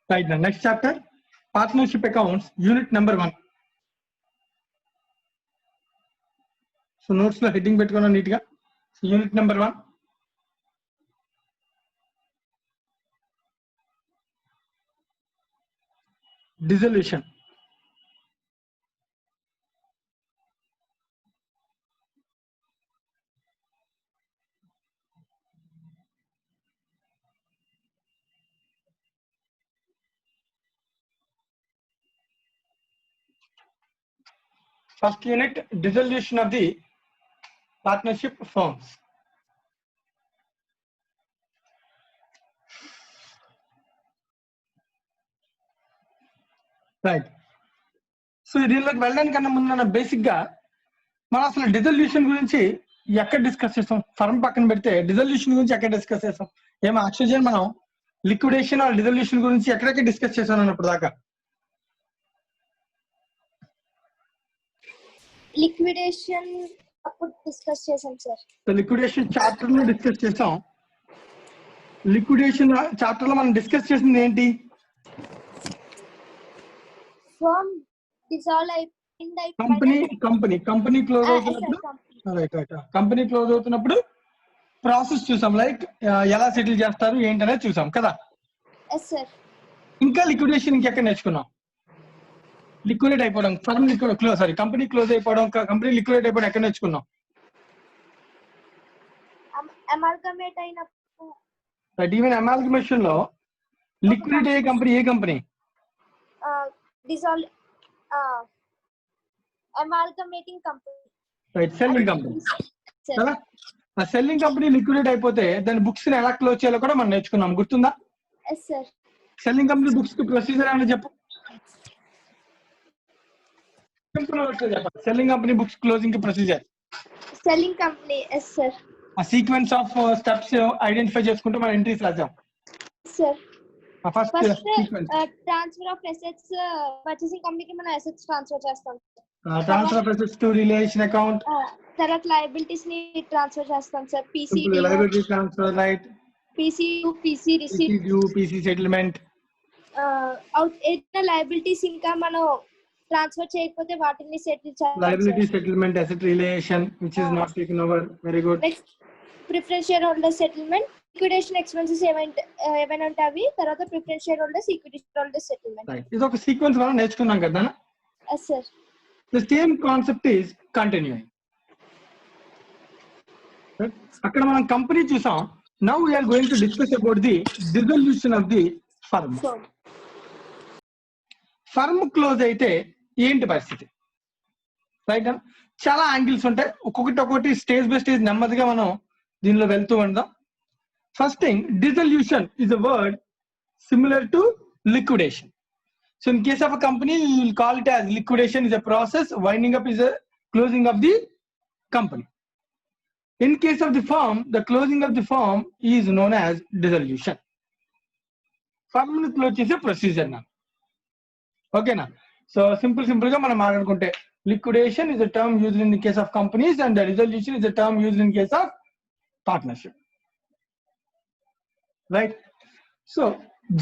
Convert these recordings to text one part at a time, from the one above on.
Right now, next chapter, partnership accounts, unit number 1. So notes lo heading పెట్టుకున్నా neat గా. So unit number 1. Dissolution. First unit, dissolution of the partnership firms. Right. So దీనిలోకి వెళ్ళడానికన్నా ముందు basic గా మనం అసలు dissolution గురించి ఎక్కడ discuss చేస్తాం? ఫర్మ్ పక్కన పెడితే డిజల్యూషన్ గురించి ఎక్కడ డిస్కస్ చేస్తాం? ఏమో ఆక్సిజన్ మనం లిక్విడేషన్ ఆర్ డిజల్యూషన్ గురించి ఎక్కడెక్కడ డిస్కస్ చేసాం అన్నప్పుడు దాకా? లిక్విడేషన్ అప్పుడు డిస్కస్ చేసాం సార్. సో లిక్విడేషన్ చాప్టర్ లో డిస్కస్ చేసాం. లిక్విడేషన్ చాప్టర్ లో మనం డిస్కస్ చేసింది ఏంటి? ఫర్మ్ డిసాల్వ్ అయింది. కంపెనీ క్లోజ్ అవుతున్నప్పుడు, కంపెనీ క్లోజ్ అవుతున్నప్పుడు ప్రాసెస్ చూసాం. లైక్ ఎలా సెటిల్ చేస్తారు ఏంటనేది చూసాం కదా. ఇంకా లిక్విడేషన్ ఇంకెక్కడ నేర్చుకున్నాం? లిక్విడేట్ అయిపోవడం, ఫర్మ్ కంపెనీ క్లోజ్ అయిపోవడం, కంపెనీ లిక్విడేట్ అయిపోవడం ఎక్కడ నేర్చుకున్నాం? అమాల్గమేట్ అయినప్పుడు. రైట్. ఈవెన్ అమాల్గమేషన్ లో లిక్విడేట్ అయ్యే కంపెనీ ఏ company? Dissolve amalgamating company. Right, selling company కదా. ఆ సెల్లింగ్ కంపెనీ లిక్విడేట్ అయిపోతే దాని బుక్స్ ని ఎలా క్లోజ్ చేయాలో కూడా మనం నేర్చుకున్నాం. గుర్తుందా? సెల్లింగ్ కంపెనీ బుక్స్ కి ప్రొసీజర్ ఏమైనా చెప్పు. సెల్లింగ్ కంపెనీ బుక్స్ క్లోజింగ్ కి ప్రొసీజర్. సెల్లింగ్ కంపెనీ ఆ సీక్వెన్స్ ఆఫ్ స్టెప్స్ ఐడెంటిఫై చేసుకుంటూ మనం ఎంట్రీస్ రాసాం. First transfer of assets, purchasing కంపెనీకి మనం అసెట్స్ ట్రాన్స్ఫర్ చేస్తాం. Transfer of assets to realisation account. తర్వాత లయబిలిటీస్ ని ట్రాన్స్ఫర్ చేస్తాం sir. PCD liability transfer, right. PCU, PC receipt, PC settlement. ఏదైనా లయబిలిటీస్ ఇంకా మనం ట్రాన్స్ఫర్ చేయకపోతే వాటిని సెటిల్ చేయాలి. Liability settlement, asset relation which is not taken over. Very good. Next preference share holder settlement, liquidation expenses ఏమైనా ఉంటే అవి, తర్వాత preference share holders, equity share holder settlement. Right. ఇది ఒక సీక్వెన్స్ మనం నేర్చుకున్నాం కదా. Sir the same concept is continuing. అక్కడ మనం కంపెనీ చూసాం. Now we are going to discuss about the dissolution of the firm. Firm close అయితే ఏంటి పరిస్థితి? రైట్. చాలా యాంగిల్స్ ఉంటాయి. ఒక్కొక్కటి స్టేజ్ బై స్టేజ్ నెమ్మదిగా మనం దీనిలో వెళ్తూ ఉందాం. First thing, dissolution is a word similar to liquidation. So in case of a company, you will call it as liquidation is a process, winding up is a closing of the company. In case of the firm, the closing of the firm is known as dissolution. Firm ని close చేసే procedure నా. ఓకేనా? So simple గా మనం మాట్లాడుకుంటే liquidation is a term used in the case of companies and the dissolution is a term used in case of partnership. Right? So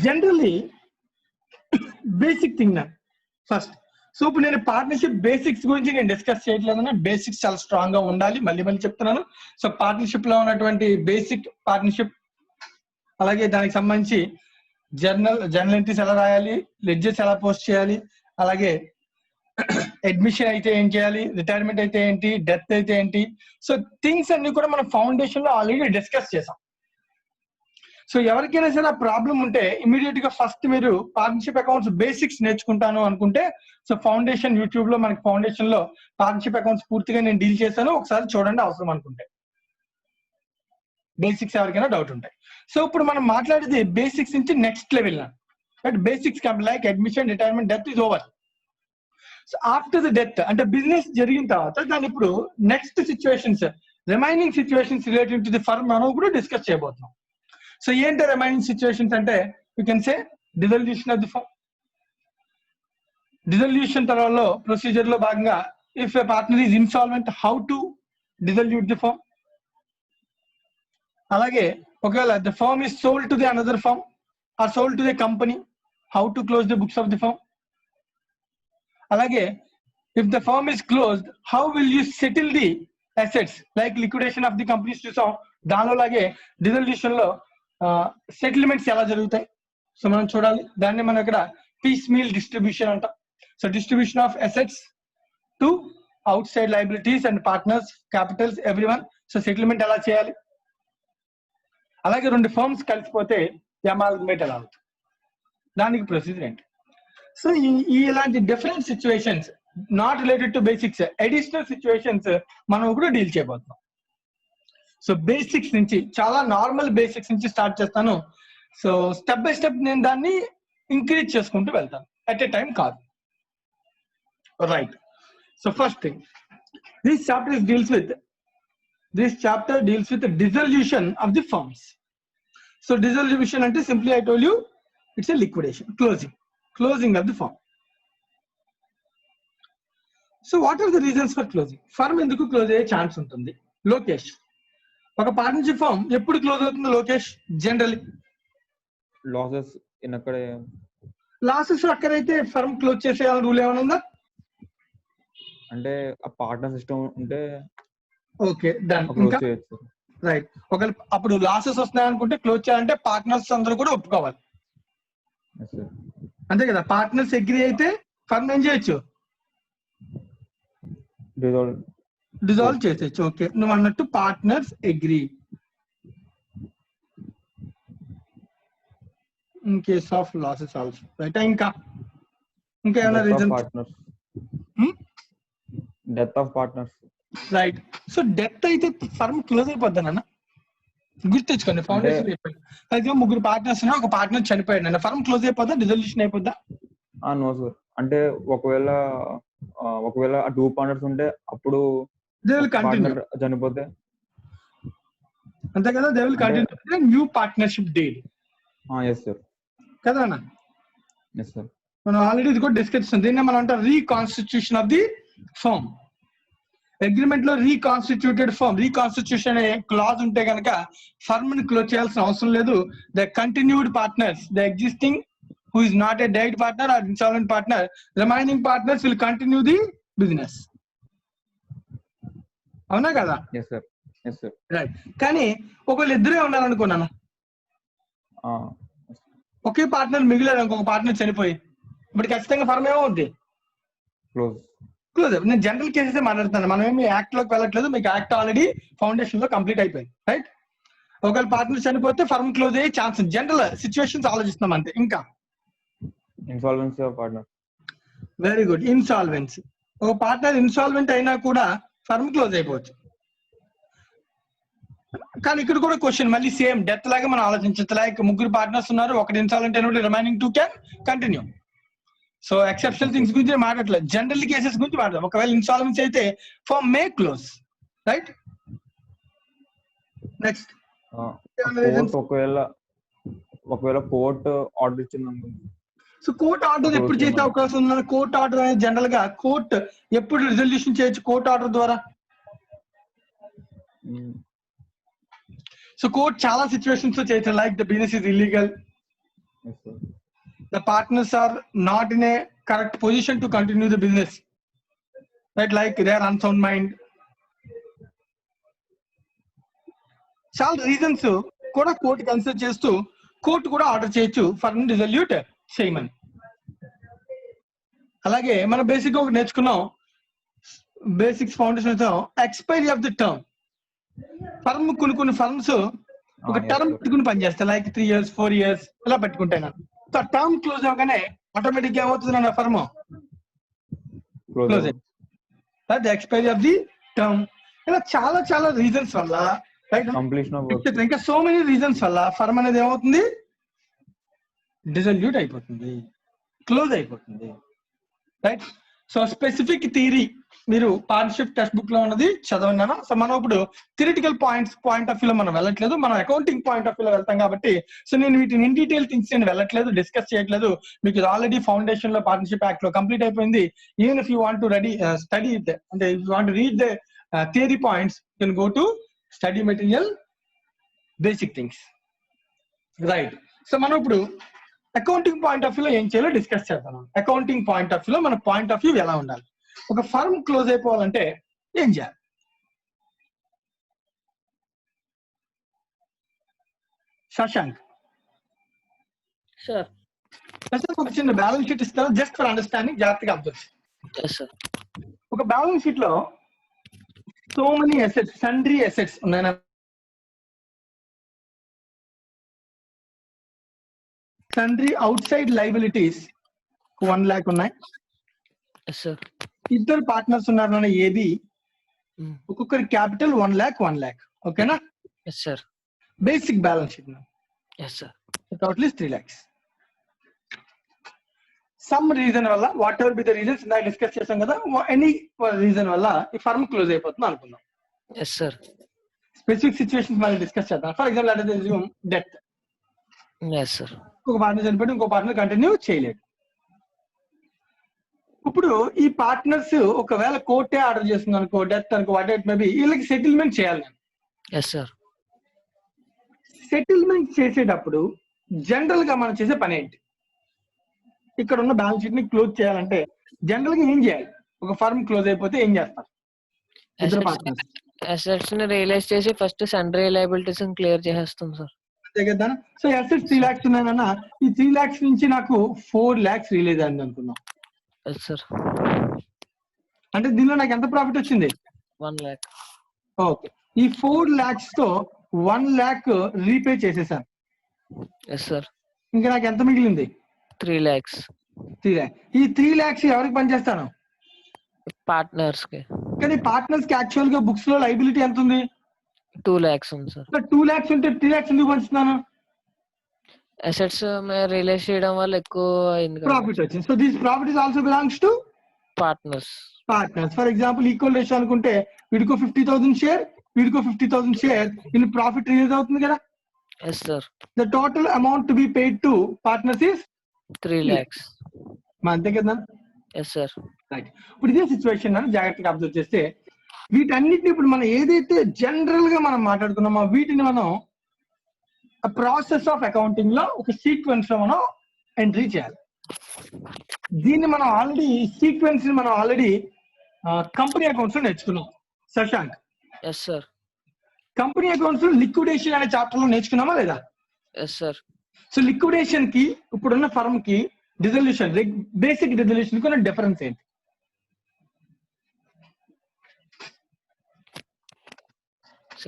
generally basic thing నా first. So ఇప్పుడు నేను partnership basics గురించి నేను discuss చేయట్లేదన్నా. Basics చాలా strong గా ఉండాలి. మళ్ళీ చెప్తున్నాను. సో పార్ట్నర్షిప్ లో ఉన్నటువంటి బేసిక్ పార్ట్నర్షిప్, అలాగే దానికి సంబంధించి జర్నల్ ఎంట్రీస్ ఎలా రాయాలి, లెడ్జర్స్ ఎలా పోస్ట్ చేయాలి, అలాగే అడ్మిషన్ అయితే ఏం చేయాలి, రిటైర్మెంట్ అయితే ఏంటి, డెత్ అయితే ఏంటి. సో థింగ్స్ అన్ని కూడా మనం ఫౌండేషన్ లో ఆల్రెడీ డిస్కస్ చేసాం. సో ఎవరికైనా సరే ఆ ప్రాబ్లం ఉంటే ఇమీడియట్ గా ఫస్ట్ మీరు పార్ట్నర్షిప్ అకౌంట్స్ బేసిక్స్ నేర్చుకుంటాను అనుకుంటే, సో ఫౌండేషన్ యూట్యూబ్ లో మనకి ఫౌండేషన్ లో పార్ట్నర్షిప్ అకౌంట్స్ పూర్తిగా నేను డీల్ చేశాను. ఒకసారి చూడండి అవసరం అనుకుంటే. బేసిక్స్ ఎవరికైనా డౌట్ ఉంటాయి. సో ఇప్పుడు మనం మాట్లాడేది బేసిక్స్ నుంచి next level. Basics like admission, retirement, death is over. So after the death అంటే బిజినెస్ జరిగిన తర్వాత దాని ఇప్పుడు next situations, remaining situations related to the firm మనం కూడా డిస్కస్ చేయబోతున్నాం. సో ఏంటి రిమైనింగ్ సిచ్యువేషన్స్ అంటే, you can say dissolution of the firm. Dissolution తర్వాత ప్రొసీజర్ లో భాగంగా if a partner is insolvent, how to dissolute the firm. అలాగే ఒకవేళ the firm is sold to the another firm are sold to the company, how to close the books of the firm. Alage, if the firm is closed, how will you settle the assets like liquidation of the companies చూసాం. దానిలో లాగే dissolution లో settlements ఎలా జరుగుతాయి so మనం చూడాలి. దాన్ని మనం ఇక్కడ పీస్ మీల్ డిస్ట్రిబ్యూషన్ అంటాం. So distribution of assets to out side liabilities and partners, Capitals, everyone. So settlement ఎలా చేయాలి. అలాగే రెండు ఫర్మ్స్ కలిసిపోతే అమాల్గమేట్ ఎలా అవుతుంది, దానికి ప్రొసీజర్ ఏంటి. సో ఇలాంటి different situations not related to basics, additional situations మనం కూడా డీల్ చేయబోతున్నాం. సో బేసిక్స్ నుంచి, చాలా నార్మల్ బేసిక్స్ నుంచి స్టార్ట్ చేస్తాను. సో స్టెప్ బై స్టెప్ నేను దాన్ని ఇంక్రీజ్ చేసుకుంటూ వెళ్తాను, అట్ ఏ టైం కాదు. Right. So first thing, this chapter deals with dissolution of the firms. So dissolution అంటే simply I told you it's a liquidation, closing of the firm. So what are the reasons for closing? Firm ఎందుకు close అయ్యే chance ఉంటుంది? లోకేష్, ఒక partnership firm ఎప్పుడు close అవుతుంది Lokesh? Generally losses అక్కడైతే firm close చేసేయాలని rule ఏమైనా ఉందా? అంటే ఆ పార్ట్నర్ సిస్టమ్ ఉంటే ఓకే, డన్. ఇంకా రైట్, ఒకవేళ అప్పుడు లాసెస్ వస్తున్నాయి అనుకుంటే క్లోజ్ చేయాలంటే పార్ట్నర్స్ అందరూ కూడా ఒప్పుకోవాలి, అంతే కదా. పార్ట్నర్స్ అగ్రీ అయితే ఫర్మ్ ఏం చేయొచ్చు? డిజాల్వ్ చేసేయచ్చు. ఓకే, నువ్వు అన్నట్టు partners agree. In case of losses also, right. ఇంకా ఏమైనా reason? Death of partners, right. So death అయితే ఫర్మ్ క్లోజ్ అయిపోద్దా నాన్న? గుర్తించుకోండి, ఫౌండేషన్ అయిపోయింది. అయితే ముగ్గురు పార్ట్నర్స్ ఉన్నా, ఒక పార్ట్నర్ చనిపోయాడు అన్న, ఫర్మ్ క్లోజ్ అయిపోద్దా, డిజల్యూషన్ అయిపోద్దా? No sir. అంటే ఒకవేళ ఆ టూ పార్ట్నర్స్ ఉంటే అప్పుడు దే విల్ కంటిన్యూ, చనిపోతే అంతే కదా, they will continue new partnership deal. Yes sir. కదా అన్న? Yes sir. మనం ఆల్రెడీ ఇది కూడా డిస్కస్ చేస్తాం. దీన్ని మనం అంటాం రీకాన్స్టిట్యూషన్ ఆఫ్ ది ఫర్మ్. అగ్రిమెంట్ లో రీకాన్స్టిట్యూటెడ్ ఫర్మ్, రీకాన్స్టిట్యూషన్ అనే క్లాజ్ ఉంటే కనుక ఫర్మ్ ని క్లోజ్ చేయాల్సిన అవసరం లేదు. The continued partners, the existing who is not a direct partner or insolvent partner, remaining partners will continue the business. అవునా కదా? yes sir, yes sir. Right. కానీ ఒకవేళ ఇద్దరే ఉండాలనుకున్నాను, ఒకే పార్ట్నర్ మిగిలేదు, ఇంకొక పార్ట్నర్ చనిపోయి, ఇప్పుడు ఖచ్చితంగా ఫర్మ్ ఏమవుద్ది? క్లోజ్. నేను జనరల్ కేసెస్ మాట్లాడుతున్నాను, మనం ఏమి యాక్ట్ లోకి వెళ్ళట్లేదు. మీకు యాక్ట్ ఆల్రెడీ ఫౌండేషన్ లో కంప్లీట్ అయిపోయింది, రైట్. ఒకవేళ పార్ట్నర్ చనిపోతే ఫర్మ్ క్లోజ్ అయ్యే ఛాన్స్, జనరల్ సిచ్యువేషన్స్ ఆలోచిస్తున్నాం అంతే. ఇంకా insolvency of partner. Very good, insolvency. ఒక పార్ట్నర్ ఇన్సాల్వెంట్ అయినా కూడా ఫర్మ్ క్లోజ్ అయిపోవచ్చు. కానీ ఇక్కడ కూడా క్వశ్చన్ మళ్ళీ సేమ్ డెత్ లాగా మనం ఆలోచించచ్చు. లైక్ ముగ్గురు పార్ట్నర్స్ ఉన్నారు, ఒకటి ఇన్సాల్వెంట్ అయినప్పుడు remaining two can continue. So exceptional things గురించి మాట్లాడలేదు, జనరల్ కేసెస్ గురించి మాట్లాడదు. ఒకవేళ ఇన్సాల్వెన్సీ అయితే firm may close, right. Next, ఒకవేళ కోర్ట్ ఆర్డర్ ఇచ్చింది. సో కోర్ట్ ఆర్డర్ ఎప్పుడు చేసే అవకాశం ఉందని? కోర్ట్ ఆర్డర్ అనేది జనరల్ గా కోర్ట్ ఎప్పుడు రిజల్యూషన్ చేయొచ్చు? కోర్ట్ ఆర్డర్ ద్వారా. సో కోర్ట్ చాలా సిచ్యువేషన్స్ లో చేయొచ్చు. Like the business is illegal, the partners are not in a correct position to continue the business, right. Like they are unsound mind. చాలా reasons కూడా court consider చేస్తూ court కూడా order చేయొచ్చు firm dissolute చేయమని. అలాగే మనం బేసిక్ గా ఒకటి నేర్చుకున్నాం, basics foundation expiry of the term. Firm కొన్ని ఫర్మ్స్ ఒక టర్మ్ పెట్టుకుని పనిచేస్తాయి, లైక్ 3 years 4 years ఇలా పెట్టుకుంటాయి. సో టర్మ్ క్లోజ్ అవగానే ఆటోమేటిక్ గా ఏమవుతుంది నా ఫర్మ్ క్లోజ్ అయ్యి ఎక్స్పైరీ ఆఫ్ ది టర్మ్. ఇలా చాలా రీజన్స్ వల్ల, ఇంకా సో మెనీ రీజన్స్ వల్ల ఫర్మ్ అనేది ఏమవుతుంది? డిజల్యూట్ అయిపోతుంది, క్లోజ్ అయిపోతుంది, రైట్. సో స్పెసిఫిక్ థియరీ మీరు పార్ట్నర్షిప్ టెక్స్ట్ బుక్ లో ఉన్నది చదవండి. సో మనం ఇప్పుడు థియరిటికల్ పాయింట్ ఆఫ్ వ్యూ లో మనం వెళ్ళట్లేదు, మనం అకౌంటింగ్ పాయింట్ ఆఫ్ వ్యూ లో వెళ్తాం కాబట్టి సో నేను వీటిని ఇన్ డీటెయిల్ థింగ్స్ నేను వెళ్ళట్లేదు, డిస్కస్ చేయట్లేదు. మీకు ఇది ఆల్రెడీ ఫౌండేషన్ లో పార్ట్నర్షిప్ యాక్ట్ లో కంప్లీట్ అయిపోయింది. Even if you want to study అంటే if you want to read the theory points, you can go to study material basic things, right. So మనం ఇప్పుడు అకౌంటింగ్ పాయింట్ ఆఫ్ వ్యూలో ఏం చేయాలో discuss చేద్దాం. Accounting point of వ్యూలో మన point of view ఎలా ఉండాలి, ఒక ఫర్మ్ క్లోజ్ అయిపోవాలంటే ఏం చేయాలి? శశాంక్ సార్. ఒక చిన్న బ్యాలెన్స్ షీట్ ఇస్తాను, జస్ట్ ఫర్ అండర్స్టాండింగ్, జాగ్రత్తగా అబ్జర్వ్. Yes sir. ఒక బ్యాలెన్స్ షీట్ లో so many assets, sundry assets ఉన్నాయి. Sundry outside liabilities 1 lakh ఉన్నాయి. Yes sir. ఇద్దరు పార్ట్నర్స్ ఉన్నారు, ఏబి. ఒక్కొక్కరి క్యాపిటల్ 1 lakh 1 lakh. ఓకేనా? Yes sir. Basic balance sheet. Yes sir. Total is 3 lakhs. Some reason వల్ల, whatever be the reasons ఇందాక discuss చేసాం కదా, ఎనీ రీజన్ వల్ల ఈ ఫర్మ్ క్లోజ్ అయిపోతుంది అనుకుందాం. Yes sir. స్పెసిఫిక్ సిచ్యువేషన్స్ మనం డిస్కస్ చేద్దాం. For example death. Yes sir. ఒక పార్ట్నర్ చనిపోయి ఇంకో పార్ట్నర్ కంటిన్యూ చేయలేడు. ఇప్పుడు ఈ పార్ట్నర్స్ ఒకవేళ కోర్టే ఆర్డర్ చేస్తుంది అనుకో, డెత్ అనుకో, వాట్ ఎవర్ మేబీ, వీళ్ళకి సెటిల్మెంట్ చేయాలి. Yes sir. సెటిల్మెంట్ చేసేటప్పుడు జనరల్ గా మనం చేసే పని ఏంటి? ఇక్కడ ఉన్న బ్యాలెన్స్ షీట్ ని క్లోజ్ చేయాలంటే జనరల్ గా ఏం చేయాలి? ఒక ఫర్మ్ క్లోజ్ అయిపోతే ఏం చేస్తారు? ఇద్దరు పార్ట్నర్స్ అసెట్స్ ని రియలైజ్ చేసి ఫస్ట్ సండ్రీ లయబిలిటీస్ క్లియర్ చేసేస్తాం సార్. అంతే కదా. సో అసెట్స్ 3 lakhs ఉన్నాయన్నా, ఈ 3 lakhs నుంచి నాకు 4 lakhs రిలీజ్ అయింది అనుకున్నాం. Yes sir. అంటే దీనిలో నాకు ఎంత ప్రాఫిట్ వచ్చింది? 1 lakh. ఓకే, ఈ 4 lakhs తో 1 lakh రీపే చేసేసాను. Yes sir. ఇంకా నాకు ఎంత మిగిలింది? 3 lakhs. 3 lakhs. ఈ 3 lakhs ఎవరికి పనిచేస్తాను? పార్ట్నర్స్ కి. కానీ పార్ట్నర్స్ కి యాక్చువల్ గా బుక్స్ లో లైబిలిటీ ఎంత ఉంది? 2 lakhs ఉంది సార్. 2 lakhs ఉంటే 3 lakhs ఎందుకు పంచుతున్నాను? అసెట్స్ రియలైజ్ చేయడం వల్ల ఎక్కువ ప్రాఫిట్ వచ్చింది. So this profit is also belongs to partners. For example equal ratio అనుకుంటే వీడికో 50,000 షేర్, వీడికో 50,000 షేర్, ఇన్ ప్రాఫిట్ రిలీజ్ అవుతుంది కదా. Yes sir. The total amount to be paid to partners is 3 lakhs. అంతే కదా. Yes sir. రైట్. ఇప్పుడు ఇదే situation జాగ్రత్తగా అబ్జర్వ్ చేస్తే వీటన్నిటిని ఇప్పుడు మనం ఏదైతే జనరల్ గా మనం మాట్లాడుకున్నామో వీటిని మనం ప్రాసెస్ ఆఫ్ అకౌంటింగ్ లో ఒక సీక్వెన్స్ లో మనం ఎంట్రీ చేయాలి. దీన్ని మనం ఆల్రెడీ సీక్వెన్స్ ని మనం ఆల్రెడీ కంపెనీ అకౌంట్స్ లో నేర్చుకున్నాం. Shashank, yes sir. Company accounts లో లిక్విడేషన్ అనే చాప్టర్ లో నేర్చుకున్నామా లేదా? Yes sir. సో లిక్విడేషన్ కి ఇప్పుడున్న ఫర్మ్ కి డిజల్యూషన్, బేసిక్ డిజల్యూషన్ కి ఉన్న డిఫరెన్స్ ఏంటి?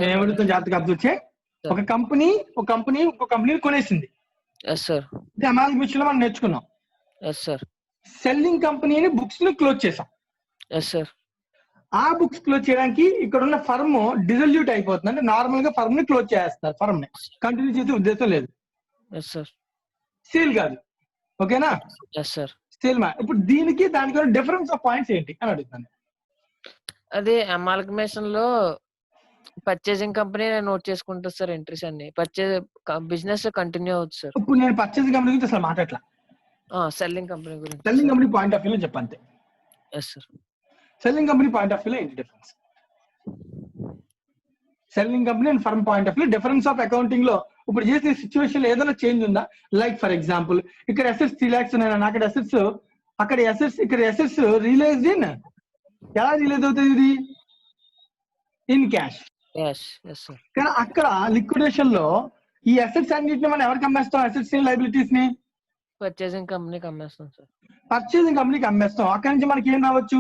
ఏమడుగుతాం జాగ్రత్తగా అబ్జర్వ్ చేయి. ఒక కంపెనీ ఇంకో కంపెనీని కొనేసింది. Yes sir. ఇది అమాల్గమేషన్ లో మనం నేర్చుకున్నాం. Yes sir. సెల్లింగ్ కంపెనీని బుక్స్ ని క్లోజ్ చేసాం. Yes sir. ఆ బుక్స్ క్లోజ్ చేయడానికి ఇక్కడ ఉన్న ఫర్మ్ డిజల్యూట్ అయిపోతుంది. అంటే నార్మల్ గా ఫర్మ్ ని క్లోజ్ చేస్తారు, ఫర్మ్ ని కంటిన్యూ చేసే ఉద్దేశం లేదు. Yes sir. సేల్ కాదు. ఓకేనా? Yes sir. సేల్. ఇప్పుడు దీనికి దానికి డిఫరెన్స్ ఆఫ్ పాయింట్స్ ఏంటి అని అడుగుతాను. అదే అమాల్గమేషన్ లో పర్చేసింగ్ కంపెనీ నోట్ చేసుకుంటుంది సార్ ఎంట్రీస్ అన్ని. బిజినెస్ కంటిన్యూ అవుతుంది సార్. ఇప్పుడు నేను పర్చేసింగ్ కంపెనీ గురించి అసలు మాట్లాడలా, సెల్లింగ్ కంపెనీ గురించి. Selling company point of view లో చెప్పంతే. Yes sir. Selling company point of view లో ఏంటి difference? Selling company and firm point of view difference of accounting లో ఇప్పుడు చేసే సిచ్యువేషన్ లో ఏదైనా చేంజ్ ఉందా? లైక్ ఫర్ ఎగ్జాంపుల్ ఇక్కడ అసెట్స్ 3 lakhs ఉన్నాయి, అక్కడ అసెట్స్, అక్కడ అసెట్స్, ఇక్కడ అసెట్స్ రియలైజ్డ్ ఇన్, ఎలా రిలీజ్ అవుతుంది ఇది? In cash. Yes sir. కానీ అక్కడ లిక్విడేషన్ లో ఈ అసెట్స్ అన్నిటిని మనం ఎవరికి అమ్మేస్తాం? అసెట్స్ లైబిలిటీస్ ని పర్చేసింగ్ కంపెనీకి అమ్మేస్తాం సార్. పర్చేసింగ్ కంపెనీకి అమ్మేస్తాం. అక్కడి నుంచి మనకి ఏం రావచ్చు?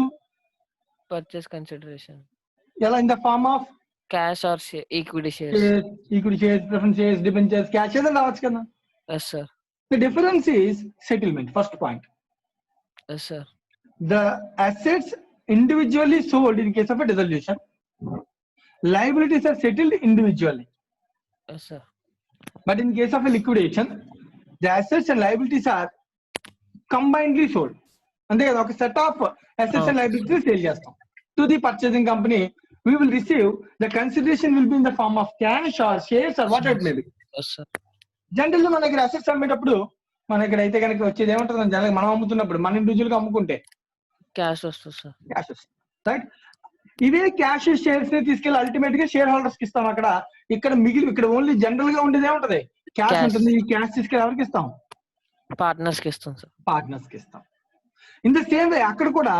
Purchase consideration. ఎలా? In the form of cash or equity shares. Equity shares, preference shares, debentures, cash ఏదైనా రావచ్చు కదా. Yes sir. The difference is settlement. First point. Yes sir. The assets individually sold in case of a dissolution. Liabilities are settled individually. Yes, sir. But in case of a liquidation, the assets and liabilities are combinedly sold. And there is a set of assets and liabilities sale chestam to the purchasing company. We will receive the consideration will be in the form of cash or shares or whatever it may be. Yes, sir. Generally, మన దగ్గర assets అమ్మేటప్పుడు మన దగ్గర అయితే కనుక వచ్చేది ఏమంటుంది? General మనం అమ్ముతున్నప్పుడు మన ఇండివిజువల్ గా అమ్ముకుంటే క్యాష్ వస్తుంది సార్. క్యాష్ వస్తుంది, రైట్? ఇవే క్యాష్ షేర్స్ ని తీసుకెళ్లి అల్టిమేట్ గా షేర్ హోల్డర్స్ కి ఇస్తాం. అక్కడ ఇక్కడ ఓన్లీ జనరల్ గా ఉండేది ఏముంటది? క్యాష్ ఉంటుంది. ఈ క్యాష్ తీసుకెళ్లి ఎవరికి ఇస్తాం? పార్ట్నర్స్ కి ఇస్తాం సార్. పార్ట్నర్స్ కి ఇస్తాం. ఇన్ ద సేమ్ వే అక్కడ కూడా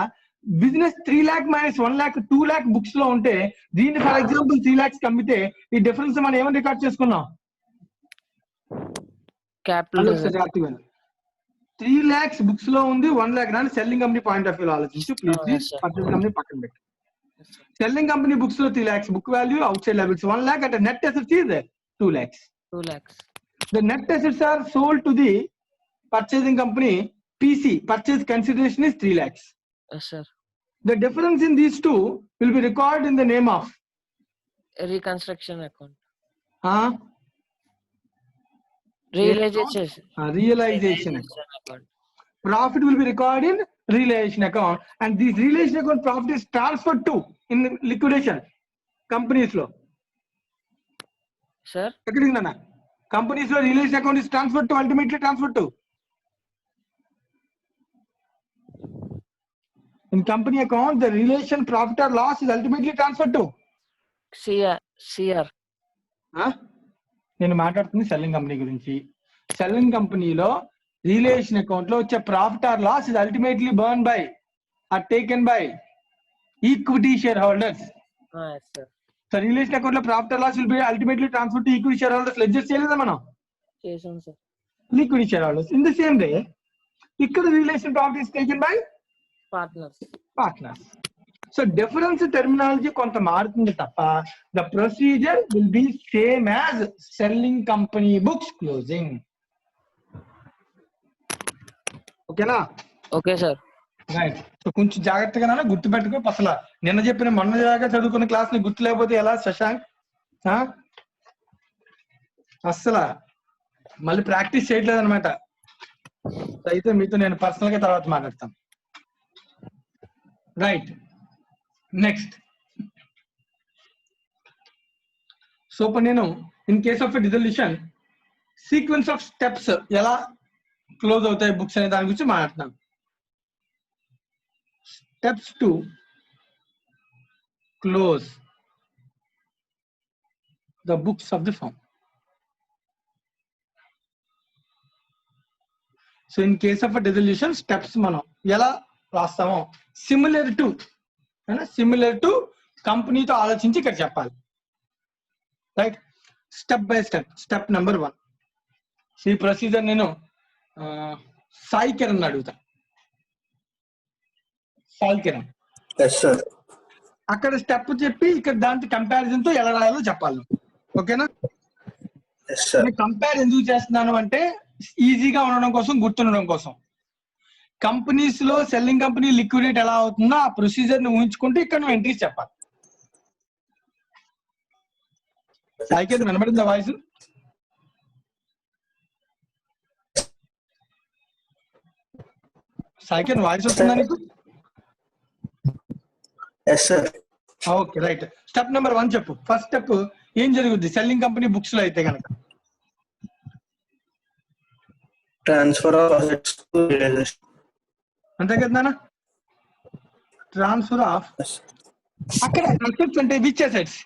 business 3 lakh minus 1 lakh 2 lakh books లో ఉంటే దీన్ని ఫర్ ఎగ్జాంపుల్ 3 lakhs అమ్మితే ఈ డిఫరెన్స్ మనం ఏమని రికార్డ్ చేసుకున్నాం? క్యాపిటల్ 3 lakhs బుక్స్ లో ఉంది, 1 lakh రాని selling company point of view ఆలోచించు please. yes, sir. Purchase company పక్కన పెట్టు. సెల్లింగ్ కంపెనీ బుక్స్ లో 3 lakhs book value, outside levels 1 lakh అంటే net assets is 2 lakhs. 2 lakhs. The net assets are sold to the purchasing company. PC, purchase consideration is 3 lakhs. Yes sir. The difference in these two will be recorded in the name of reconstruction account. Realization account. Profit will be recorded in realization account, and this realization account profit is transferred to in liquidation companies lo. Sir, companies lo realization account is transferred to, ultimately transferred to. In company account, the relation profit or loss is ultimately transferred to CR. నేను మాట్లాడుతుంది selling company గురించి. సెల్లింగ్ కంపెనీలో relation account లో వచ్చే profit or loss is ultimately borne by or taken by equity share holders. So relation account లో profit or loss will be ultimately transfer to equity share holders. Ledger చేయలేదా మనం? చేసాం sir. Equity share holders. In the same way ఇక్కడ relation profit is taken by partners. So difference terminology కొంత మారుతుంది తప్ప the procedure will B same as selling company books closing. ఓకేనా? Okay sir. Right. So కొంచెం జాగ్రత్తగా గుర్తు పెట్టుకో. అసలు నిన్న చెప్పిన మొన్న దాకా చదువుకున్న క్లాస్ ని గుర్తు లేకపోతే ఎలా శశాంక్? అస్సలు మళ్ళీ ప్రాక్టీస్ చేయట్లేదు అనమాట. అయితే మీతో నేను పర్సనల్ గా తర్వాత మాట్లాడతాను. రైట్. నెక్స్ట్, సో ఇప్పుడు నేను in case of dissolution sequence of steps ఎలా క్లోజ్ అవుతాయి బుక్స్ అనే దాని గురించి మాట్లాడుతున్నాను. Steps to close the books of the firm. So in case of dissolution steps మనం ఎలా రాస్తామో సిమిలర్ టు కంపెనీతో ఆలోచించి ఇక్కడ చెప్పాలి. Right. Step by step. Step number 1. ఈ ప్రొసీజర్ నేను సాయి కిరణ్ అడుగుతా. సాయి కిరణ్, అక్కడ స్టెప్ చెప్పి ఇక్కడ దాంతో కంపారిజన్ తో ఎలా రాయాలో చెప్పాలి. ఓకేనా? కంపేర్ ఎందుకు చేస్తున్నాను అంటే ఈజీగా ఉండడం కోసం, గుర్తుండడం కోసం. కంపెనీస్ లో సెల్లింగ్ కంపెనీ లిక్విడేట్ ఎలా అవుతుందో ఆ ప్రొసీజర్ ని ఊహించుకుంటే ఇక్కడ నువ్వు ఎంట్రీస్ చెప్పాలి. సాయికి వినబడిందా వాయిస్? సాయికి వాయిస్ వస్తుందా నీకు? Okay, right. స్టెప్ నెంబర్ 1 చెప్పు. ఫస్ట్ స్టెప్ ఏం జరుగుద్ది సెల్లింగ్ కంపెనీ బుక్స్ లో అయితే కనుక? Transfer of assets to realisation. అంతే కదా నాన్న? Transfer of. అక్కడ అసెట్స్ అంటే which assets?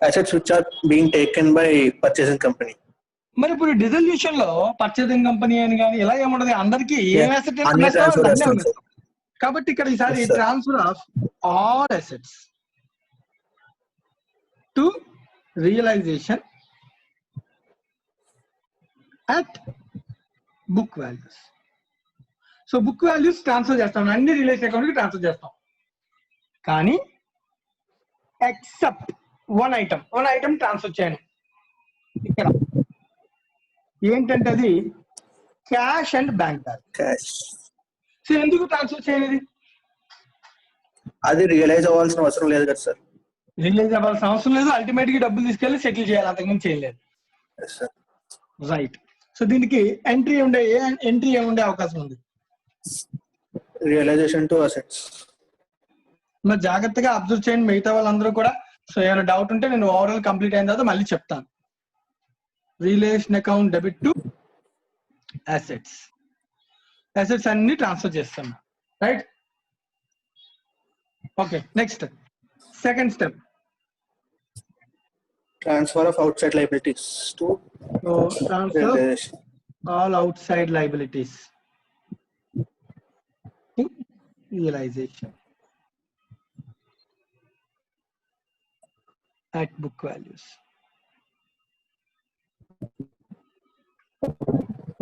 Assets which are being taken by purchasing company. మరి ఇప్పుడు డిజల్యూషన్ లో పర్చేసింగ్ కంపెనీ అని కానీ ఇలా ఏముండదు, అందరికి ఏం అసెట్ కాబట్టి ఇక్కడ ఈసారి transfer of all assets to realisation at book values. So book values transfer చేస్తాం, అన్ని రిలేషన్ అకౌంట్ కి ట్రాన్స్ఫర్ చేస్తాం. కానీ ఎక్సెప్ట్ వన్ ఐటమ్ ట్రాన్స్ఫర్ చేయను. ఇక్కడ ఏంటంటే అది cash and bank balance. So ఎందుకు ట్రాన్స్ఫర్ చేయలేదు? అది రియలైజ్ అవ్వాల్సిన అవసరం లేదు కదా సార్. రియలైజ్ అవ్వాల్సిన అవసరం లేదు, అల్టిమేట్ గా డబ్బులు తీసుకెళ్లి సెటిల్ చేయాలి, అంతకుముందు చేయలేదు. రైట్. సో దీనికి ఎంట్రీ ఏముండే అవకాశం ఉంది? Realisation to assets. మరి జాగ్రత్తగా అబ్జర్వ్ చేయండి మిగతా వాళ్ళందరూ కూడా. సో ఏమైనా డౌట్ ఉంటే నేను ఓవరాల్ కంప్లీట్ అయిన తర్వాత మళ్ళీ చెప్తాను. Relation account debit to assets అన్ని ట్రాన్స్ఫర్ చేస్తాను. Right. Okay, next second step. Transfer of outside liabilities to So transfer realization. all outside liabilities to realization at book values.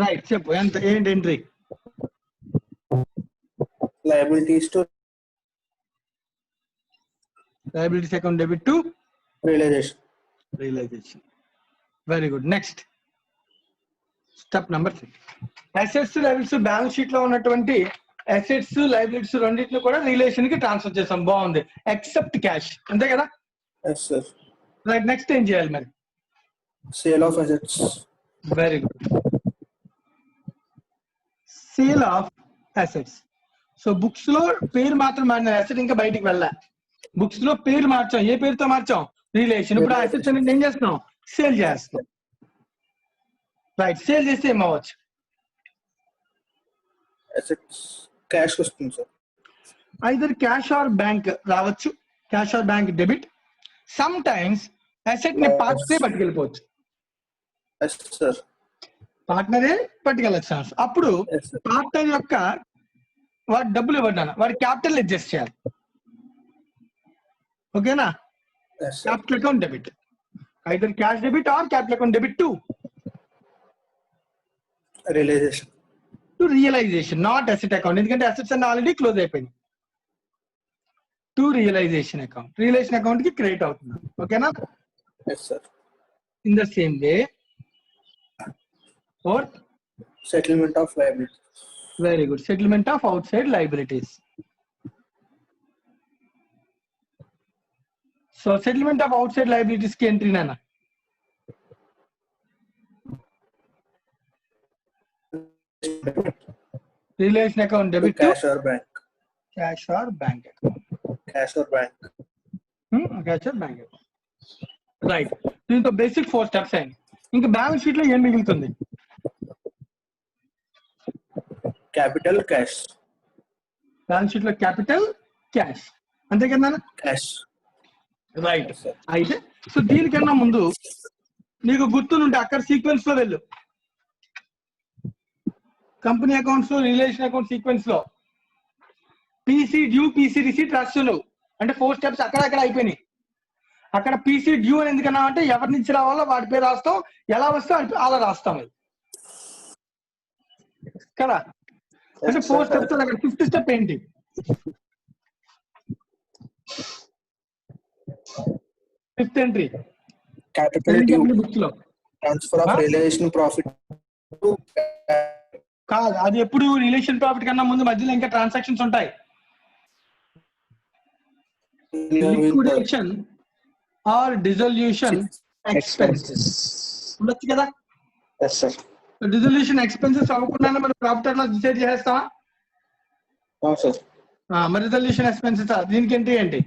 Right. చెప్పు ఎంత ఏంటి entry? Liabilities to Liabilities account debit to realization. realization. Very good. Next. Step number 3. Assets liabilities balance sheet లో ఉన్నటువంటి assets liabilities రెండింటిని కూడా relation కి transfer చేసాం. బాగుంది. Except cash. అంతే కదా? Yes, sir. రైట్. నెక్స్ట్ ఏం చేయాలి మరి? Sale of assets. Very good. Sale of assets. So books లో పేరు మాత్రం మారిన అసెట్ ఇంకా బయటికి వెళ్ళా. బుక్స్ లో పేరు మార్చాం. ఏ పేరుతో మార్చాం? రిలేషన్. ఇప్పుడు అసెట్స్ అనేది ఏం చేస్తున్నాం? సేల్ చేస్తాం. రైట్. సేల్ చేస్తే ఏమవచ్చు? Assets cash వస్తుంది sir. Either cash or bank రావచ్చు. Cash or bank debit. Sometimes asset ని పార్ట్నరే పట్టుకెళ్ళిపోవచ్చు. Yes, sir. పార్ట్నరే పట్టుకెళ్ళచ్చు. అప్పుడు Yes, sir. పార్ట్నర్ యొక్క వాడి డబ్బులు ఇవ్వడాను వాడి క్యాపిటల్ అడ్జస్ట్ చేయాలి. ఓకేనా? Yes, sir. Capital account debit. Either cash debit or capital account debit to Realization. Realisation, not asset account. ఎందుకంటే అసెట్స్ అన్ని ఆల్రెడీ క్లోజ్ అయిపోయింది. To realisation account. Realisation account కి క్రెడిట్ అవుతుంది. ఓకేనా? Yes, sir. In the same way fourth, Settlement of liabilities. Very good, settlement of outside liabilities. So settlement of outside liabilities కి entry నానా? Relation account To debit to cash or bank. Cash or bank account. Cash or bank. Cash or bank account. Right. దీంతో basic 4 steps అయింది. ఇంకా balance sheet లో ఏం మిగులుతుంది? Capital cash. Balance sheet లో capital, cash. అంతే కదా? Cash. రైట్. Yes, sir. అయితే సో దీనికన్నా ముందు నీకు గుర్తునుంటే అక్కడ సీక్వెన్స్ లో వెళ్ళు. కంపెనీ అకౌంట్స్ లో రిలేషన్ అకౌంట్ సీక్వెన్స్ లో పీసీ డ్యూ, పీసీ రిసీట్ రాస్తున్నావు. అంటే 4 స్టెప్స్ అక్కడ అయిపోయినాయి. అక్కడ పీసీ డ్యూ అని ఎందుకన్నా అంటే ఎవరి నుంచి రావాలో వాడి పేరు రాస్తాం, ఎలా వస్తే అలా రాస్తాం. అది కదా? అంటే 4 స్టెప్స్. అక్కడ 5th స్టెప్ ఏంటి? Fifth entry Capital due. Books లో Transfer of Huh? realization profit to కాదు. అది ఎప్పుడు రిలేషన్ ప్రాఫిట్ కన్నా ముందు మధ్యలో ఇంకా ట్రాన్సాక్షన్స్ ఉంటాయి. లిక్విడేషన్ ఆర్ డిజల్యూషన్ ఎక్స్పెన్సెస్ ఉండొచ్చు కదా? Yes, sir. డిజల్యూషన్ ఎక్స్పెన్సెస్ అవ్వకుండానే మనం ప్రాఫిట్ అండ్ లాస్ డిసైడ్ చేస్తామా? No, sir. మరి రిజల్యూషన్ ఎక్స్పెన్సెస్ దీనికి ఎంట్రీ ఏంటి?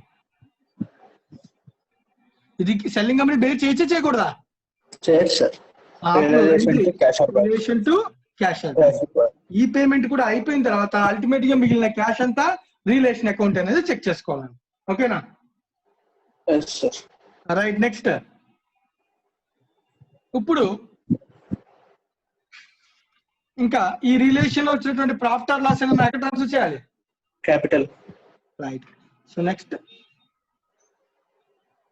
ఇది సెల్లింగ్ కంపెనీ బేర్ చేయకూడదా? Yes, sir. Realization to cash or bank. Relation to cash. ఈ పేమెంట్ కూడా అయిపోయిన తర్వాత అల్టిమేట్ గా మిగిలిన క్యాష్ అంతా రిలేషన్ అకౌంట్ అనేది చెక్ చేసుకోవాలి. ఓకేనా? Yes, sir. రైట్. నెక్స్ట్, ఇప్పుడు ఇంకా ఈ రిలేషన్ లో వచ్చినటువంటి ప్రాఫిట్ ఆర్ లాస్ అనేది ఎక్కడ ట్రాన్స్ఫర్ చేయాలి? Capital. Right. So next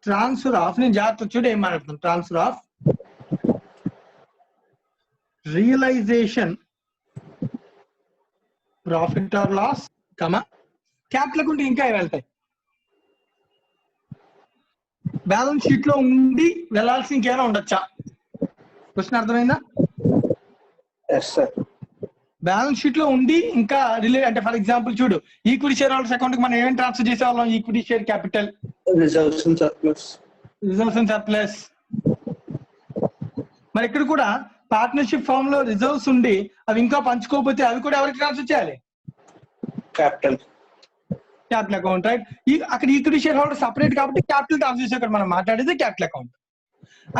transfer of, నేను జాగ్రత్త చూడు ఏం మాట్లాడుతున్నాను. Transfer of realisation profit or loss capital account ఇంకా వెళ్తాయి. బ్యాలెన్స్ షీట్ లో ఉండి వెళ్ళాల్సి ఇంకేమైనా ఉండొచ్చా? క్వశ్చన్ అర్థమైందా? Yes, sir. బ్యాలెన్స్ షీట్ లో ఉండి ఇంకా అంటే ఫర్ ఎగ్జాంపుల్ చూడు, ఈక్విటీ షేర్ హోల్డర్స్ అకౌంట్ కి మనం ఏమేమి ట్రాన్స్ఫర్ చేసేవాళ్ళం? Equity share capital, Reserves and surplus. Reserves and surplus. మరి ఇక్కడ కూడా పార్ట్నర్షిప్ ఫామ్ లో రిజర్వ్స్ ఉండి అవి ఇంకా పంచుకోకపోతే అవి కూడా ఎవరికి ట్రాన్స్ఫర్ చేయాలి? Capital. Capital account. రైట్. అక్కడ ఈక్విటీ షేర్ హోల్డర్ సపరేట్ కాబట్టి క్యాపిటల్ ట్రాన్స్ఫర్ చేసి అక్కడ మనం మాట్లాడేది క్యాపిటల్ అకౌంట్.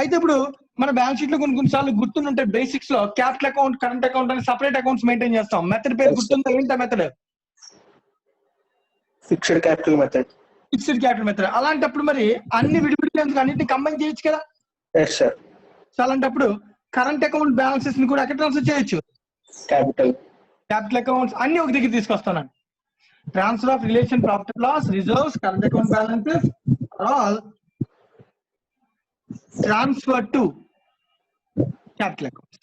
అయితే ఇప్పుడు మన బ్యాలెన్స్ షీట్ లో కొన్నిసార్లు గుర్తుంటే బేసిక్స్ లో క్యాపిటల్ అకౌంట్, కరెంట్ అకౌంట్ అని సపరేట్ అకౌంట్స్ మెయింటైన్ చేస్తాం. మెథడ్ పేరు గుర్తుందా? ఏంటి method? Fixed capital method. Fixed capital method. అలాంటప్పుడు మరి అన్ని విడివిడిగా అన్నింటిని కంబైన్ చేయొచ్చు కదా? Yes, sir. సో అలాంటప్పుడు కరెంట్ అకౌంట్ బ్యాలెన్సెస్ ని కూడా ఎక్కడ ట్రాన్స్ఫర్ చేయొచ్చు? Capital. క్యాపిటల్ అకౌంట్స్ అన్ని ఒక దగ్గర తీసుకొస్తాను. Transfer of relation profit loss reserves current account balances all transfer to capital accounts.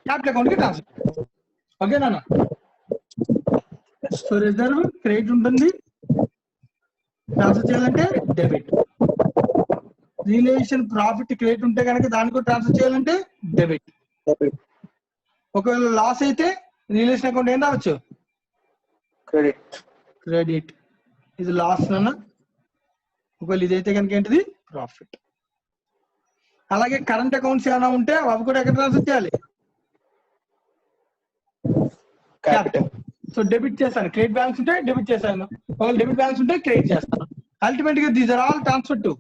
Capital account కి ట్రాన్స్ఫర్. ఓకేనా? సో రిజర్వ్ క్రెడిట్ ఉంటుంది, ట్రాన్స్ఫర్ చేయాలంటే డెబిట్. రిలేషన్ ప్రాఫిట్ క్రెడిట్ ఉంటే కనుక దానికి ట్రాన్స్ఫర్ చేయాలంటే డెబిట్. Debit. ఒకవేళ లాస్ అయితే రిలేషన్ అకౌంట్ ఏం రావచ్చు? Credit. క్రెడిట్. ఇది లాస్ అన్న, ఒకవేళ ఇదైతే కనుక ఏంటిది? ప్రాఫిట్. అలాగే కరెంట్ అకౌంట్స్ ఏమైనా ఉంటే అవి కూడా ఎక్కడ ట్రాన్స్ఫర్ చేయాలి? Capital. సో డెబిట్ చేశాను, క్రెడిట్ బ్యాలెన్స్ ఉంటే డెబిట్ చేశాను, ఒకవేళ డెబిట్ బ్యాలెన్స్ ఉంటే క్రెడిట్ చేస్తాను. అల్టిమేట్ గా these are all transfer to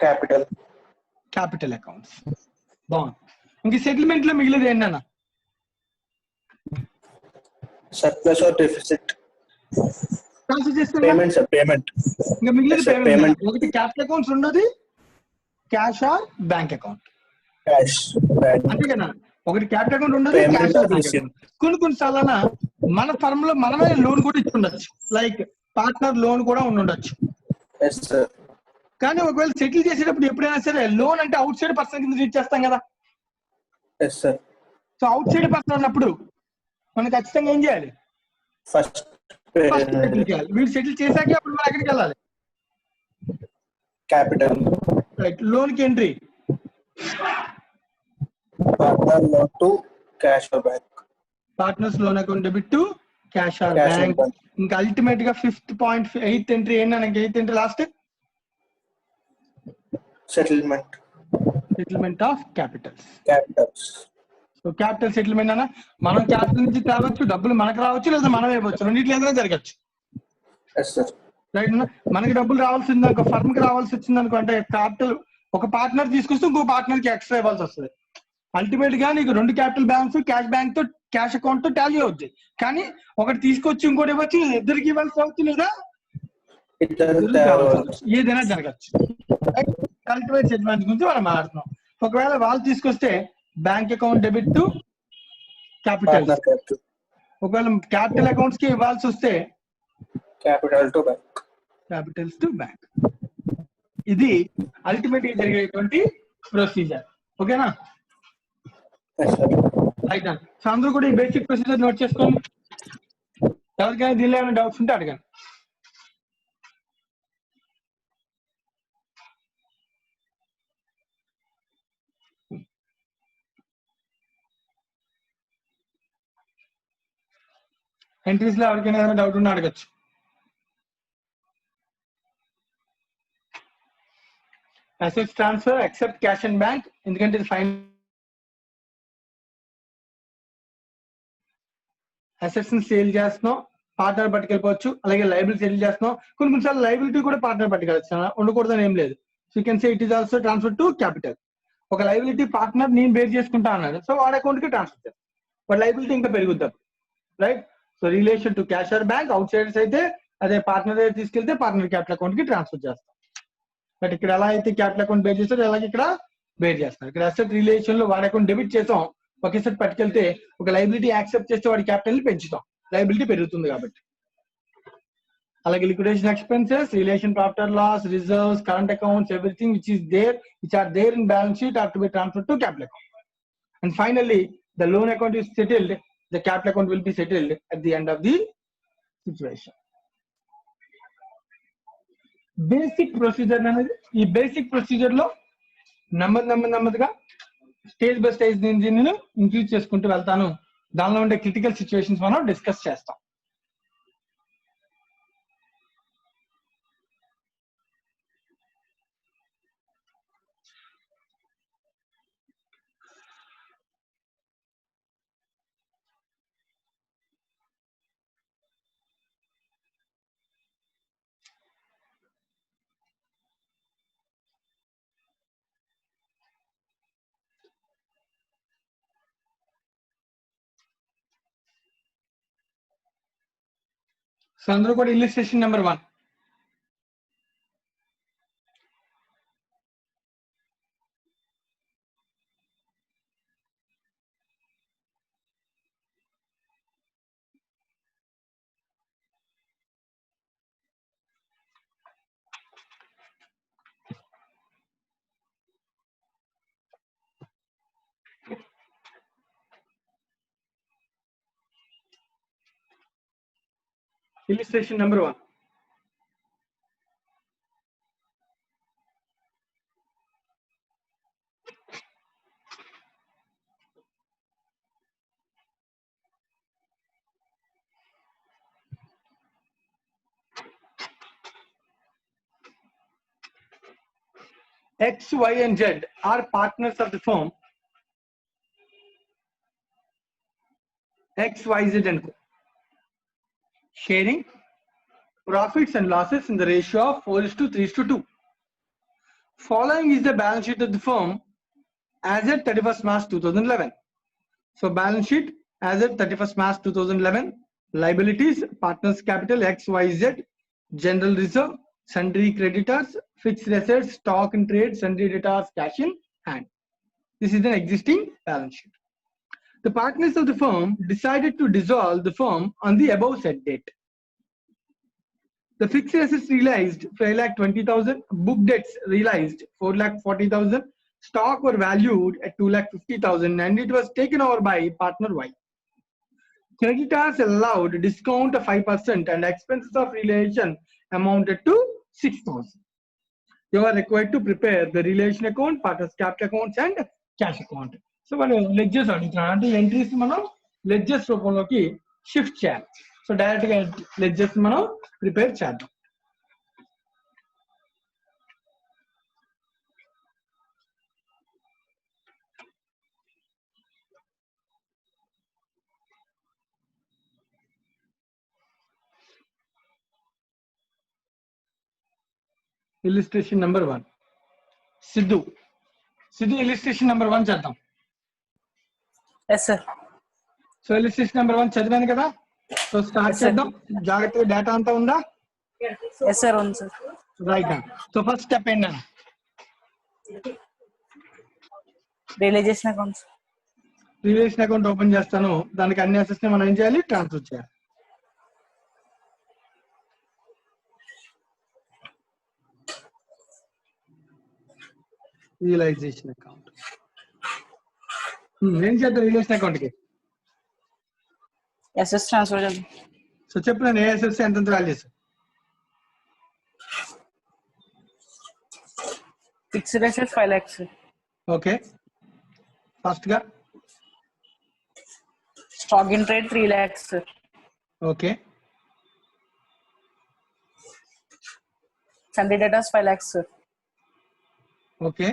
Capital. Capital accounts. బాగుంది. ఇంక సెటిల్మెంట్ లో మిగిలింది ఏంటన్నా? Surplus or deficit. ట్రాన్స్ఫర్ చేస్తాను. Payment, sir. Payment. ఇంకా మిగిలిన Yes, sir, పేమెంట్. payment. ఒకటి క్యాపిటల్ అకౌంట్స్ ఉన్నది, cash or bank account. Cash. Bank. అంతే కదా? ఒకటి క్యాపిటల్ అకౌంట్ ఉండదు, Payment cash or of bank receipt. Account. కొన్ని సార్లు మన ఫర్మ్ లో మనమే లోన్ కూడా ఇచ్చి ఉండొచ్చు, లైక్ పార్ట్నర్ లోన్ కూడా ఉండొచ్చు. Yes, sir. కానీ ఒకవేళ సెటిల్ చేసేటప్పుడు ఎప్పుడైనా సరే లోన్ అంటే అవుట్ సైడ్ పర్సన్ కింద ట్రీట్ చేస్తాం కదా. Yes, sir. So out side person ఉన్నప్పుడు మనం ఖచ్చితంగా ఏం చేయాలి? First first settle payment. చేయాలి. వీడు సెటిల్ చేశాకే అప్పుడు మనం ఎక్కడికి వెళ్ళాలి? Capital. రైట్. లోన్ కి entry Partner loan to cash or bank. Partners loan account debit to cash are Cash or bank. bank. ఇంకా అల్టిమేట్ గా 5th పాయింట్ 8th ఎంట్రీ ఏంటంటే 8th entry last Settlement. Settlement of Capitals. Capitals. So capital settlement అన్న మనం capital నుంచి తేవచ్చు, డబ్బులు మనకు రావచ్చు, లేదా మనం ఇవ్వచ్చు, రెండింటిలో ఏదైనా జరగచ్చు. Yes, sir. రైట్. మనకి డబ్బులు రావాల్సింది ఒక ఫర్మ్ కి రావాల్సి వచ్చింది అనుకో, అంటే క్యాపిటల్ ఒక పార్ట్నర్ తీసుకొస్తే ఇంకో పార్ట్నర్ కి ఎక్స్ట్రా ఇవ్వాల్సి వస్తుంది. అల్టిమేట్ గా నీకు రెండు క్యాపిటల్ బ్యాలెన్స్ క్యాష్ బ్యాంక్ తో క్యాష్ అకౌంట్ తో టాలీ అవుద్ది. కానీ ఒకటి తీసుకొచ్చి ఇంకోటి ఇవ్వచ్చు, ఇద్దరికి ఇవ్వాల్సి అవచ్చు, లేదా ఏదైనా జరగచ్చు. అల్టిమేట్ సెటిల్మెంట్ గురించి మనం మాట్లాడుతున్నాం. ఒకవేళ వాళ్ళు తీసుకొస్తే bank account debit to capital. Partner capital. ఒకవేళ క్యాపిటల్ అకౌంట్స్ కి ఇవ్వాల్సి వస్తే Capital to bank. Capitals to bank. ఇది అల్టిమేట్ గా జరిగేటువంటి ప్రొసీజర్. ఓకేనా? Yes, sir. రైట్. సో అందరూ కూడా ఈ బేసిక్ ప్రొసీజర్ నోట్ చేసుకోండి. ఎవరికైనా దీనిలో ఏమైనా డౌట్స్ ఉంటే అడగండి. ఎంట్రీస్ లో ఎవరికైనా ఏమైనా డౌట్ ఉన్నా అడగచ్చు. Assets transfer except cash and bank, ఎందుకంటే ఇది ఫైన్. అసెట్స్ ని సేల్ చేస్తున్నాం, పార్ట్నర్ పట్టుకెళ్ళిపోవచ్చు. అలాగే లైబిలిటీ సెటిల్ చేస్తున్నాం, కొన్నిసార్లు లైబిలిటీ కూడా పార్ట్నర్ పట్టుకెళ్ళచ్చు, ఉండకూడదని ఏం లేదు. So you can say it is also transfer to capital. ఒక లైబిలిటీ పార్ట్నర్ నేను బేర్ చేసుకుంటా అన్నాడు, సో వాడి అకౌంట్ కి ట్రాన్స్ఫర్ చేస్తాం. బట్ లైబిలిటీ ఇంకా పెరుగుద్దాం. Right. So relation to cash or bank, outsiders అయితే అదే పార్ట్నర్ దగ్గర తీసుకెళ్తే పార్ట్నర్ క్యాపిటల్ అకౌంట్ కి ట్రాన్స్ఫర్ చేస్తాం. బట్ ఇక్కడ ఎలా అయితే క్యాపిటల్ అకౌంట్ బేర్ చేస్తారు అలాగే ఇక్కడ బేర్ చేస్తారు. ఇక్కడ అసెట్ రిలేషన్ లో వాడి అకౌంట్ డెబిట్ చేసాం, ఒక అసెట్ పట్టుకెళ్తే ఒక లైబిలిటీ యాక్సెప్ట్ చేస్తే వాడి క్యాపిటల్ ని పెంచుతాం, లైబిలిటీ పెరుగుతుంది కాబట్టి. అలాగే liquidation expenses, relation profit or loss, reserves, current accounts, everything which are there in balance sheet have to be transferred to capital account. And finally, the loan account is settled, the capital account will be settled at the end of the situation. Basic procedure అనేది, ఈ basic procedure లో నెమ్మదిగా stage by stage దీన్ని increase చేసుకుంటూ వెళ్తాను. దానిలో ఉండే critical situations మనం డిస్కస్ చేస్తాం. సో అందరూ కూడా illustration number 1. Illustration number 1. X, Y, and Z are partners of the firm X, Y, Z and Co. Sharing profits and losses in the ratio of 4:3:2. Following is the balance sheet of the firm as at 31st March 2011. So balance sheet as at 31st March 2011. Liabilities, partners capital X, Y, Z, general reserve, sundry creditors, fixed assets, stock in trade, sundry debtors, cash in hand. This is an existing balance sheet. The partners of the firm decided to dissolve the firm on the above said date. The fixed assets realized 5,20,000, book debts realized 4,40,000, stock were valued at 2,50,000, and it was taken over by partner Y. Creditors allowed discount of 5% and expenses of realization amounted to 6,000. You are required to prepare the relation account, partners capital accounts and cash account. So మనం ledgers అడుగుతున్నాం అంటే entries మనం ledgers రూపంలోకి shift చేయాలి. So direct గా ledgers మనం prepare చేద్దాం. Illustration number 1. Sidhu illustration number 1 చేద్దాం. Yes, sir. So illustration number 1 చదివాను కదా. సో స్టార్ట్ చేద్దాం. జాగ్రత్తగా డేటా అంతా ఉందా? Yes, sir. On, sir. Right. So first step ఏంటన్నా? Realization accounts. Relation account open చేస్తాను. దానికి అన్ని అసెట్స్ ని మనం ఏం చేయాలి? ట్రాన్స్ఫర్ చేయాలి. రియలైజేషన్ అకౌంట్ ఏం చేద్దాం? రిలేషన్ అకౌంట్ కి Assets transfer. సో చెప్పు నేను ఏ అసెట్స్ ఎంత values? Fixed assets 5 lakhs. Okay, first గా Stock in trade 3 lakhs. Okay, Sundry debtors 5 lakhs. Okay.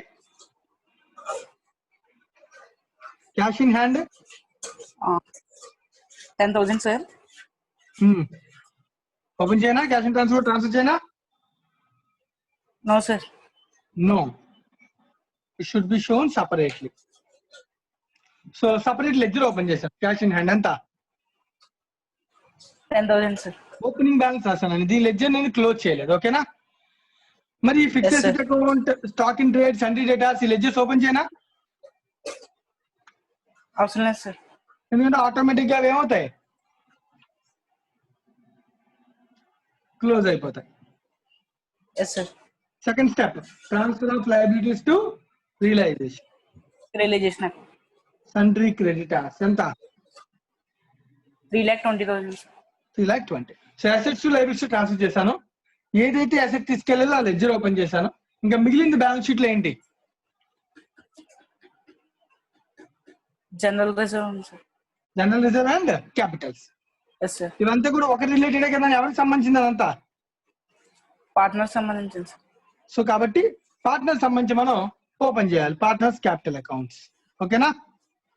Cash in hand 10,000, sir. Open చేయనా? క్యాష్ ఇన్ ట్రాన్స్ఫర్ చేయనా? No, sir. No, it should be shown separately. So separate ledger open చేశాను. Cash in hand ఎంత? 10,000, sir. Opening balance రాశాను. ఈ ledger నేను close చేయలేదు. ఓకేనా? మరి fixed Yes, sir. Asset account, stock in trade, సన్రీ datas ఈ లెడ్జర్స్ ఓపెన్ చేయనా? అవసరం లేదు, sir. ఎందుకంటే ఆటోమేటిక్ గా అవి ఏమవుతాయి? క్లోజ్ అయిపోతాయి. Yes, sir. Second step, transfer of liabilities to realisation. Realization account. Sundry creditors ఎంత? 3,20,000. 3,20,000. So assets to liabilities transfer చేశాను. ఏదైతే అసెట్ తీసుకెళ్లేదో ఆ లెడ్జర్ ఓపెన్ చేశాను. ఇంకా మిగిలింది బ్యాలెన్స్ షీట్ లో ఏంటి? General reserve, sir. General reserve and Capitals. Yes, sir. ఇవంతా కూడా ఒక రిలేటెడ్ కదా, ఎవరికి సంబంధించింది అదంతా? Partners సంబంధించింది, sir. సో కాబట్టి పార్ట్నర్ సంబంధించి మనం ఓపెన్ చేయాలి. Partners capital accounts. ఓకేనా?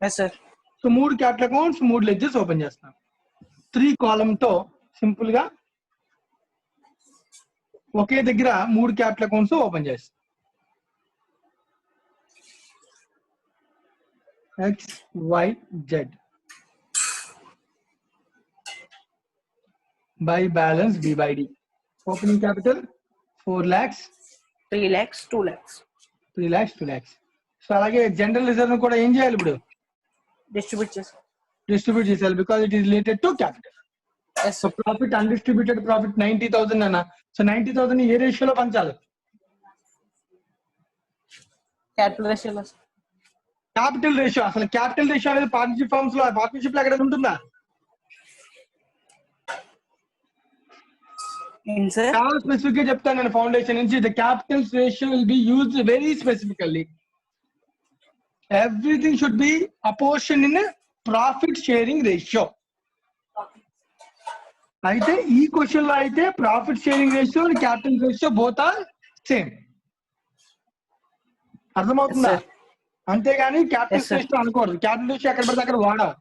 Yes, sir. So 3 capital accounts, 3 ledgers open చేస్తాం. 3 కాలమ్ తో సింపుల్ గా ఒకే దగ్గర 3 క్యాపిటల్ అకౌంట్స్ ఓపెన్ చేస్తాం. X, Y, Z. By balance B by D. Opening capital 4 lakhs, 3 lakhs, 2 lakhs. 3 lakhs, 2 lakhs. So అలాగే general reserve కూడా ఏం చేయాలి? ఇప్పుడు Distribute చేసి. డిస్ట్రిబ్యూట్ చేయాలి. Because it is related to capital. Yes, so sir. Profit, undistributed profit 90,000 అన్న. So 90,000 ఏ రేషియోలో పంచాలి? Capital ratio, sir. Capital ratio. అసలు క్యాపిటల్ రేషియో అనేది పార్ట్నర్షిప్ ఫర్మ్స్ లో, పార్ట్నర్షిప్ లో ఎక్కడ ఉంటుందా? ఏంటి సార్? చాలా స్పెసిఫిక్ గా చెప్తాను నేను ఫౌండేషన్ నుంచి. The capital ratio will be used very specifically. Everything should be apportion in profit sharing ratio. అయితే ఈ క్వశ్చన్ లో అయితే profit sharing ratio capital ratio both are same. అర్థమవుతుందా? Yes, sir. అంతేగాని క్యాపిటల్ Yes, sir. రేషియో అనకూడదు. Capital ratio ఎక్కడ పడితే అక్కడ వాడాలి.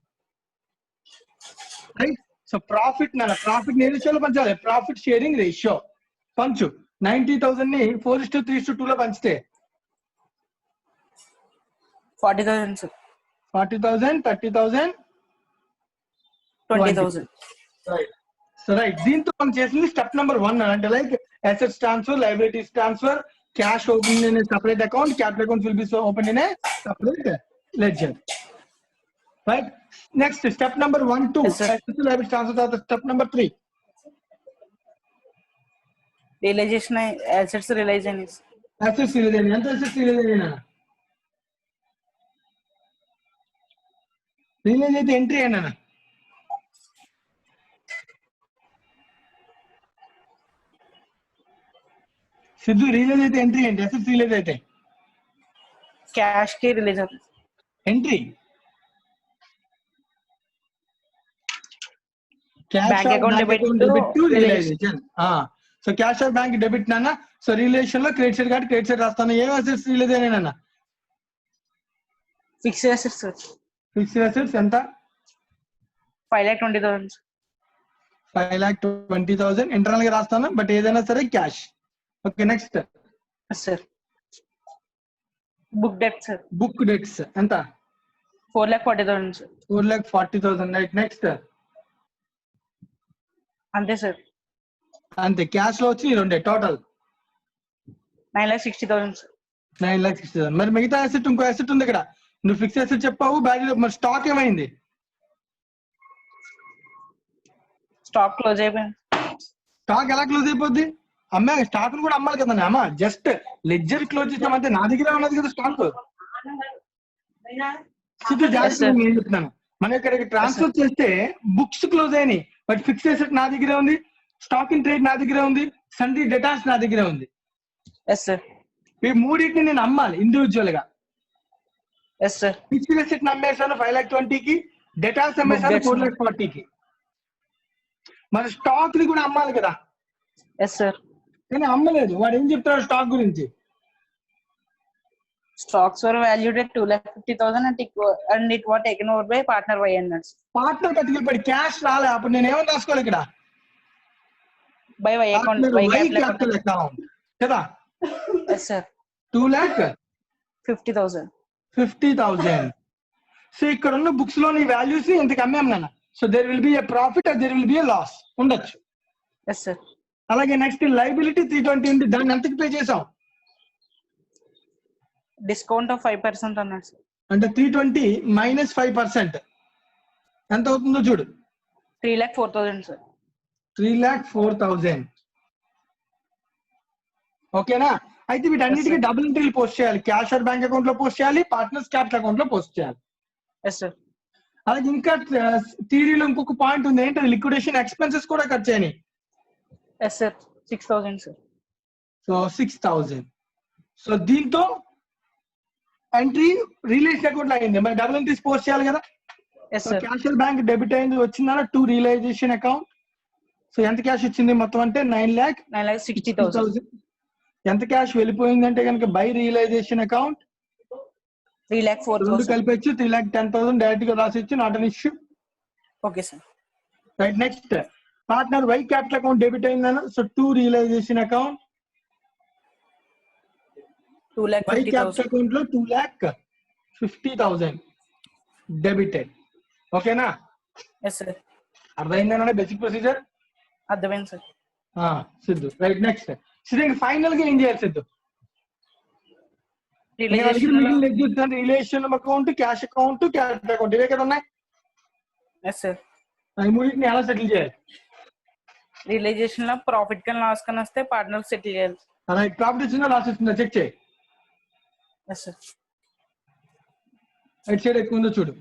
రైట్. సో ప్రాఫిట్ ప్రాఫిట్ ఏ రేషియోలో పంచాలి? ప్రాఫిట్ షేరింగ్ రేషియో పంచు. 90,000 ని 4:3:2 లో పంచితే 40,000 సార్. 40,000, 30,000, 20,000. రైట్. సో రైట్, దీంతో మనం చేసింది స్టెప్ నెంబర్ 1 అంటే like assets transfer, liabilities transfer, cash opened in a separate account, capital accounts will be so opened in a separate ledger. Right? Next, step number 1, 2. Yes, sir. Assets to liabilities transfer to step number 3. Realisation assets realise అయినాయి. Assets release అయినాయి. ఎంత assets release అయినా? Release అయితే entry అయినా? Siddhu, release అయితే entry ఏంటి? Assets release అయితే cash కి రిలీజ్ అవుతుంది. Entry. Bank account debit to realisation. So cash or bank debit నాన్న. సో రిలేషన్ లో క్రెడిట్ సైడ్ కాబట్టి క్రెడిట్ సైడ్ రాస్తాను. ఏం అసెట్స్ రిలీజ్ అయినా? Fixed assets sir. Fixed assets ఎంత? 5,20,000. 5,20,000 ఇంటర్నల్ గా రాస్తాను, బట్ ఏదైనా సరే cash. Okay, next. Sir book debt sir. Book debts ఎంత? 4,40,000 సార్. 4,40,000. Right, next. అంతే సార్. అంతే. క్యాష్ లో వచ్చి రెండే టోటల్ 9,60,000 సార్. 9,60,000. మరి మిగతా అసెట్, ఇంకో అసెట్ ఉంది ఇక్కడ. నువ్వు ఫిక్స్ అసెట్ చెప్పావు, బ్యాలెన్స్. మరి స్టాక్ ఏమైంది? స్టాక్ క్లోజ్ అయిపోయింది. స్టాక్ ఎలా క్లోజ్ అయిపోద్ది? అమ్మే స్టాక్ కూడా అమ్మాలి కదా అమ్మ. జస్ట్ లెడ్జర్ క్లోజ్ చేసామంటే నా దగ్గర ఉన్నది కదా స్టాక్. జాగ్రత్తగా నేను చెప్తున్నాను. మనం ఇక్కడికి ట్రాన్స్ఫర్ చేస్తే బుక్స్ క్లోజ్ అయినాయి, బట్ ఫిక్స్ అసెట్ నా దగ్గరే ఉంది, స్టాక్ ఇన్ ట్రేడ్ నా దగ్గరే ఉంది, సండీ డేటాస్ నా దగ్గరే ఉంది. Yes sir. ఈ మూడింటిని నేను అమ్మాలి ఇండివిజువల్ గా. Yes sir. ఫిక్స్డ్ అసెట్ అమ్మేసాను 5,20,000కి, డేటాస్ అమ్మేసాను 4,40,000కి. మరి స్టాక్ ని కూడా అమ్మాలి కదా. Yes sir. కానీ అమ్మలేదు. వాడు ఏం చెప్తాడు స్టాక్ గురించి? Stocks were valued at 2,50,000 and it was taken over by partner Y అన్నాడు. పార్ట్నర్ పట్టుకెళ్ళిపోయి క్యాష్ రాలే. అప్పుడు నేను ఏమని రాసుకోవాలి ఇక్కడ? By Y account, Y capital account కదా. Yes sir. 2,50,000. 50,000. సో ఇక్కడ ఉన్న బుక్స్ లోని వాల్యూస్ ఇంతకు అమ్మాం నాన్న. So there will be a profit or there will be a loss ఉండొచ్చు. Yes sir. అలాగే నెక్స్ట్ లైబిలిటీ 320 ఉంది. దాన్ని ఎంతకి పే చేసాం? డిస్కౌంట్ ఆఫ్ 5% అన్నాడు సార్. అంటే 320 మైనస్ 5% ఎంత అవుతుందో చూడు. 3,04,000 సార్. 3,04,000. ఓకేనా? అయితే వీటన్నిటికీ డబుల్ ఎంట్రీలు పోస్ట్ చేయాలి. క్యాష్ ఆర్ బ్యాంక్ అకౌంట్ లో పోస్ట్ చేయాలి, పార్ట్నర్స్ క్యాపిటల్ అకౌంట్ లో పోస్ట్ చేయాలి. Yes sir. అలాగే ఇంకా థియరీలో ఇంకొక పాయింట్ ఉంది. ఏంటంటే లిక్విడేషన్ ఎక్స్పెన్సెస్ కూడా కట్ చేయని. Yes sir. 6,000 sir. So 6,000. So దీంతో ఎంట్రీ రిలేషన్ అకౌంట్ లో అయింది. మరి డబుల్ ఎంట్రీస్ పోస్ట్ చేయాలి కదా. Yes sir. Cash bank debit అయింది, వచ్చిందా టు రియలైజేషన్ అకౌంట్. సో ఎంత క్యాష్ వచ్చింది మొత్తం అంటే 9,60,000. ఎంత క్యాష్ వెళ్ళిపోయింది అంటే కనుక బై రియలైజేషన్ అకౌంట్ 3,04,000 కలిపొచ్చు. 3,10,000 డైరెక్ట్ గా రాసిచ్చు, not an issue. Okay sir. Right, next. Partner Y capital account debit అయిందన్న. So to realisation account Y capital 2,50,000. Account లో 2,50,000 డెబిటెడ్. ఓకేనా? Yes sir. అర్థమైందన్న బేసిక్ ప్రొసీజర్? అర్థమైంది sir. Siddhu. Right, next. Siddhu final గా ఏం చేయాలి Siddhu? Relation account, cash account, capital account ఇవే కదా ఉన్నాయి. Yes sir. ఈ మూడింటిని ఎలా సెటిల్ చేయాలి? రియలైజేషన్ లో ప్రాఫిట్ కన్నా లాస్ కన్నా వస్తే పార్ట్నర్ సెటిల్ చేయాలి. రైట్. ప్రాఫిట్ వచ్చిందా లాస్ వచ్చిందా చెక్ చేయి. Yes sir. రైట్ సైడ్ ఎక్కువ ఉందో చూడు.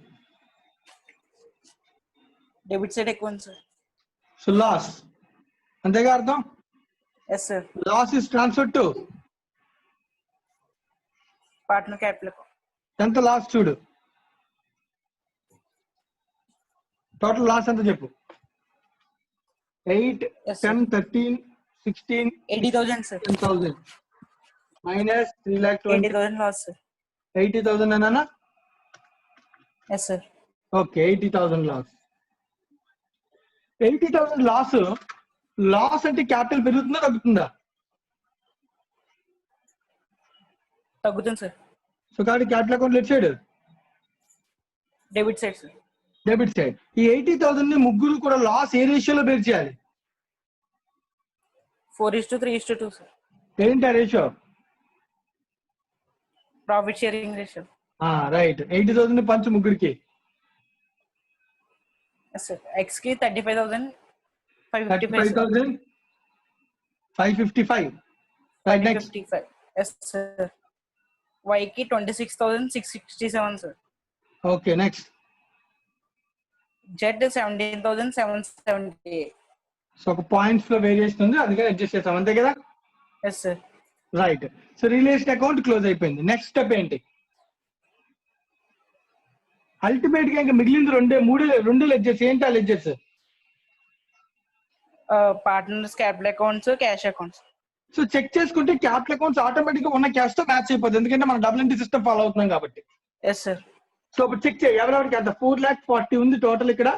డెబిట్ సైడ్ ఎక్కువ ఉంది సార్. సో లాస్ అంతేగా అర్థం. Yes, sir. Loss is transferred to Partner capital account. ఎంత లాస్ చూడు, టోటల్ లాస్ ఎంత చెప్పు. 8, Yes, sir. 10, 13, 16, 80,000, sir. 10,000 minus 3,20,000, 80,000 loss, sir. 80,000 అన్నా. Yes, sir. Okay, 80,000 loss. 80,000 loss. Loss అంటే క్యాపిటల్ పెరుగుతుందా తగ్గుతుందా? తగ్గుతుంది, sir. సో కాబట్టి capital account left side, Debit side, sir. Debit side. ఈ 80,000 ని ముగ్గురు కూడా లాస్ ఏ రేషియోలో బేర్ చేయాలి? 4:3:2, sir. ఏంటి ఆ ratio? Profit sharing ratio. Right. 80,000 ని పంచు ముగ్గురికి. Yes, sir. X ki 35,555, sir. 35,000, 555. రైట్, నెక్స్ట్. 55. Yes, sir. Y ki 26,667, sir. Okay, next. Z 17,778. So ఒక పాయింట్స్ లో వేరియేషన్ ఉంది, అందుకని అడ్జస్ట్ చేస్తాం, అంతే కదా? Yes, sir. Right. So relation account close అయిపోయింది. నెక్స్ట్ స్టెప్ ఏంటి? అల్టిమేట్ గా ఇంకా మిగిలింది రెండు లెడ్జెస్. ఏంటి ఆ ledgers? Partners capital accounts, cash accounts. So check చేసుకుంటే క్యాపిటల్ అకౌంట్స్ ఆటోమేటిక్ గా ఉన్న క్యాష్ తో మ్యాచ్ అయిపోతుంది, ఎందుకంటే మనం డబుల్ ఎంట్రీ సిస్టమ్ ఫాలో అవుతున్నాం కాబట్టి. Yes, sir. సో ఇప్పుడు చెక్ చేయి ఎవరెవరికి ఎంత. 4,40,000 ఉంది టోటల్ ఇక్కడ.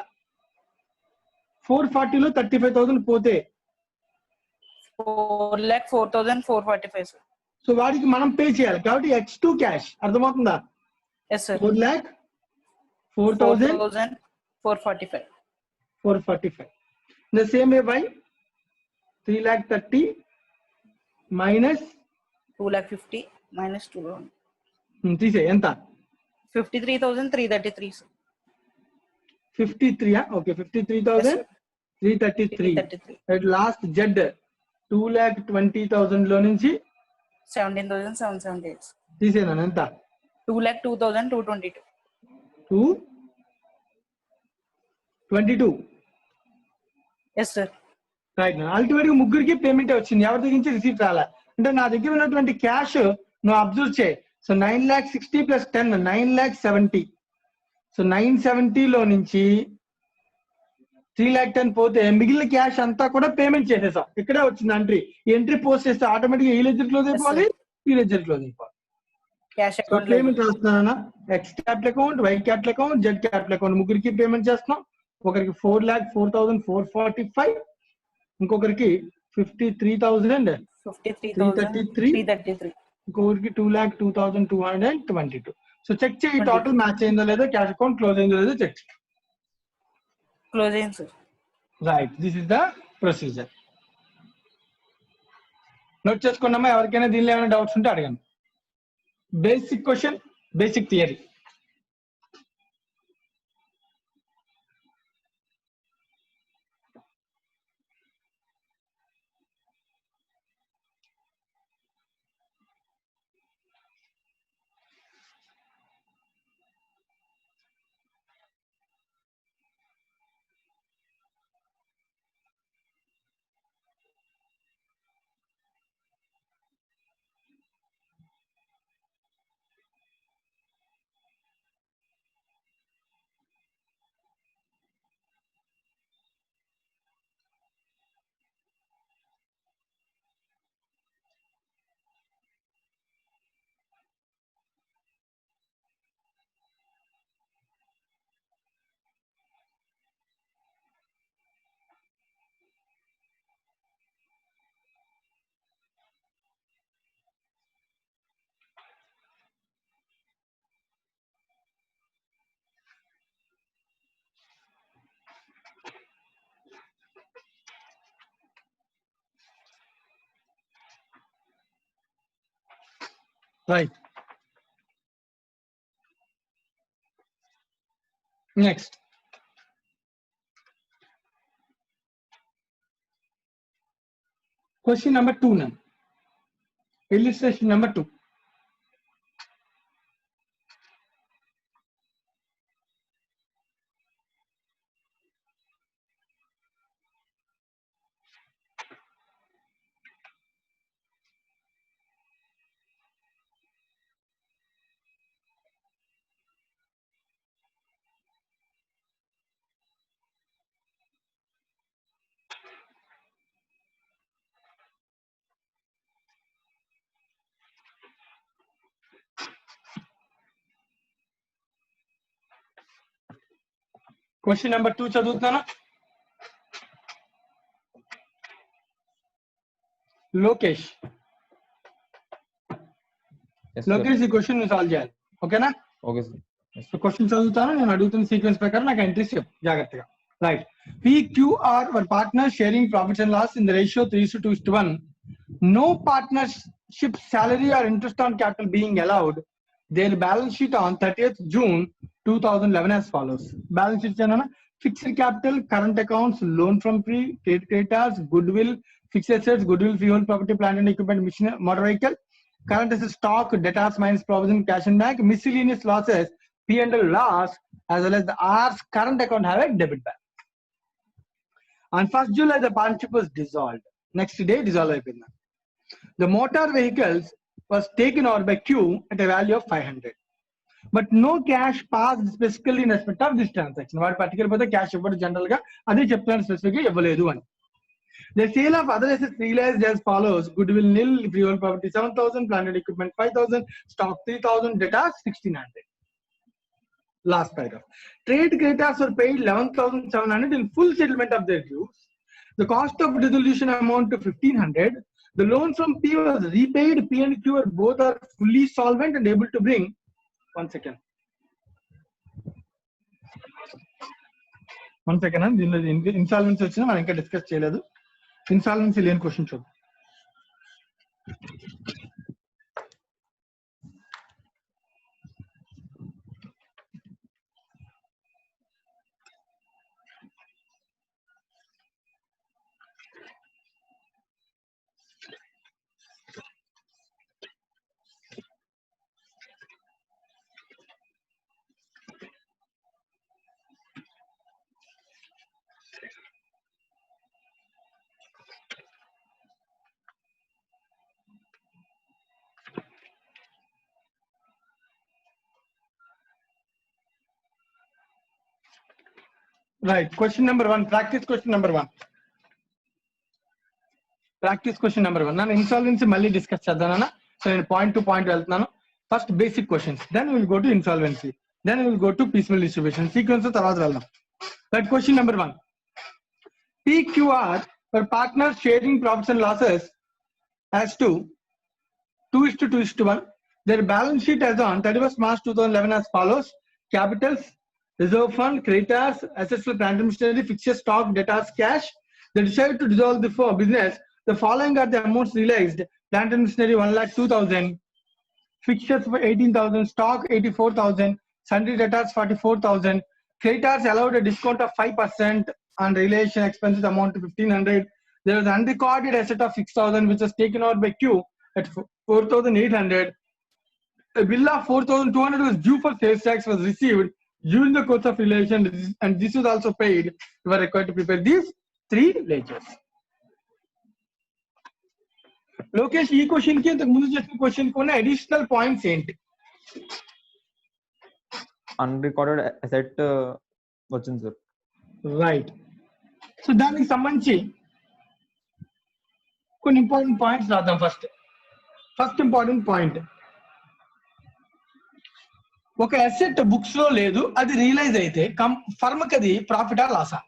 440 లో 35,000 పోతే 4,04,445, sir. సో వాడికి మనం పే చేయాలి కాబట్టి X2 క్యాష్. అర్థమవుతుందా? Yes, sir. 4,04,000 4,445. 445. The same way by 3,30,000 minus 2,50,000 minus 2,000. తీసే ఎంత? 53,333, sir. 53. ఓకే, 53,333. 333. లాస్ట్ జెడ్ 2,20,000 లో నుంచి 17,778. తీసేనా ఎంత? 2,02,222. 222. Yes, sir. రైట్. అల్టిమేట్ గా ముగ్గురికి పేమెంట్ వచ్చింది, ఎవరి దగ్గర నుంచి రిసీట్ రాలే. అంటే నా దగ్గర ఉన్నటువంటి క్యాష్ నువ్వు అబ్జర్వ్ చేయి. So 9,60,000 plus 10 9,70,000. సో 970 లో నుంచి 3,10,000 పోతే మిగిలిన క్యాష్ అంతా కూడా పేమెంట్ చేసేసాం. ఇక్కడే వచ్చింది ఎంట్రీ. ఈ ఎంట్రీ పోస్ట్ చేస్తే ఆటోమేటిక్ ఈ లెడ్జర్ క్లోజ్ అయిపోవాలి, ఈ లెడ్జర్ క్లోజ్ అయిపోవాలి. Cash so account. పేమెంట్ రాస్తున్నానా? X capital account, Y capital account, Z capital account ముగ్గురికి పేమెంట్ చేస్తున్నాం. ఒకరికి 4,04,445, ఇంకొకరికి 53,333, 53,333. ఇంకొకరికి 2,02,222. సో చెక్ చేయి టోటల్ మ్యాచ్ అయిందో లేదో, క్యాష్ అకౌంట్ క్లోజ్ అయిందో లేదో చెక్ చేయి. Closing, sir. Right, this is the procedure. Note చేసుకున్నామా? ఎవరికైనా దీనిలో ఏమైనా డౌట్స్ ఉంటే అడగండి. Basic question, basic theory. Right. Next. Question number 2 now. Illustration number 2. Question number 2 చదువుతున్నాను. లోకేష్ లోకేష్ ఈ క్వశ్చన్ నువ్వు సాల్వ్ చేయాలి. ఓకేనా? Okay sir. సో క్వశ్చన్ చదువుతాను, నేను అడుగుతున్న సీక్వెన్స్ ప్రకారం నాకు ఎంట్రీస్ చెప్పు జాగ్రత్తగా. Right. PQR were partners sharing profits and loss in the ratio 3:2:1. No partnership salary or interest on capital being allowed. Their balance sheet on 30th June 2011 as follows. Balance sheet channel: fixed capital, current accounts, loan from trade creditors, goodwill, fixed assets, goodwill, fuel, property, plant and equipment, machinery, motor vehicle, current assets, stock, debtors minus provision, cash and bank, miscellaneous losses, P&L loss, as well as the R's current account have a debit balance. On 1st July, the partnership was dissolved. Next day, dissolved అయిపోయింది. The motor vehicles was taken over by Q at a value of 500. But no cash passed specifically in respect of this transaction. వాడు particular పోతే cash ఇవ్వడు, general గా అదే చెప్తాను, specific గా ఇవ్వలేదు అని. The sale of other assets realized as follows: goodwill nil, fuel property 7,000, plant and equipment 5,000, stock 3,000, debtors 1,600. Last paragraph. Trade creditors were paid 11,700 in full settlement of their dues. The cost of dissolution amount to 1,500. The loan from P was repaid. P and Q are both are fully solvent and able to bring. One second. దీనిలో insolvency వచ్చినా మనం ఇంకా discuss చేయలేదు. Insolvency లేని question చూద్దాం. Right. Question number 1. Practice question number 1. Practice question number 1. Now, insolvency mali discuss chadana. So, in point to point వెళ్తున్నాను. First basic questions. Then we will go to insolvency. Then we will go to piecemeal distribution. Sequence తర్వాత వెళ్దాం. Right. Question number 1. PQR for partners sharing profits and losses as to 2:2:1. Their balance sheet as on 31st March 2011 as follows: capitals, reserve fund, creditors, assets for plant and machinery, fixed stock, debtors, cash. They decided to dissolve the business. The following are the amounts realized: plant and machinery 1,02,000, fixtures for 18,000, stock 84,000, sundry debtors 44,000. Creditors allowed a discount of 5% on realization expenses amount to 1,500. There was an unrecorded asset of 6,000 which was taken out by Q at 4,800. A bill of 4,200 was due for sales tax was received during the course of relation, and this was also paid. You are required to prepare these 3 ledgers. Lokesh, ఈ question కి ఇంతకు ముందు చేసిన question కి ఉన్న additional points ఏంటి? Unrecorded asset వచ్చింది sir. Right. So దానికి సంబంధించి కొన్ని ఇంపార్టెంట్ పాయింట్స్ రాద్దాం. ఫస్ట్ ఇంపార్టెంట్ పాయింట్, ఒక అసెట్ బుక్స్ లో లేదు, అది రియలైజ్ అయితే ఫర్మ్ కి అది ప్రాఫిటా లాసా?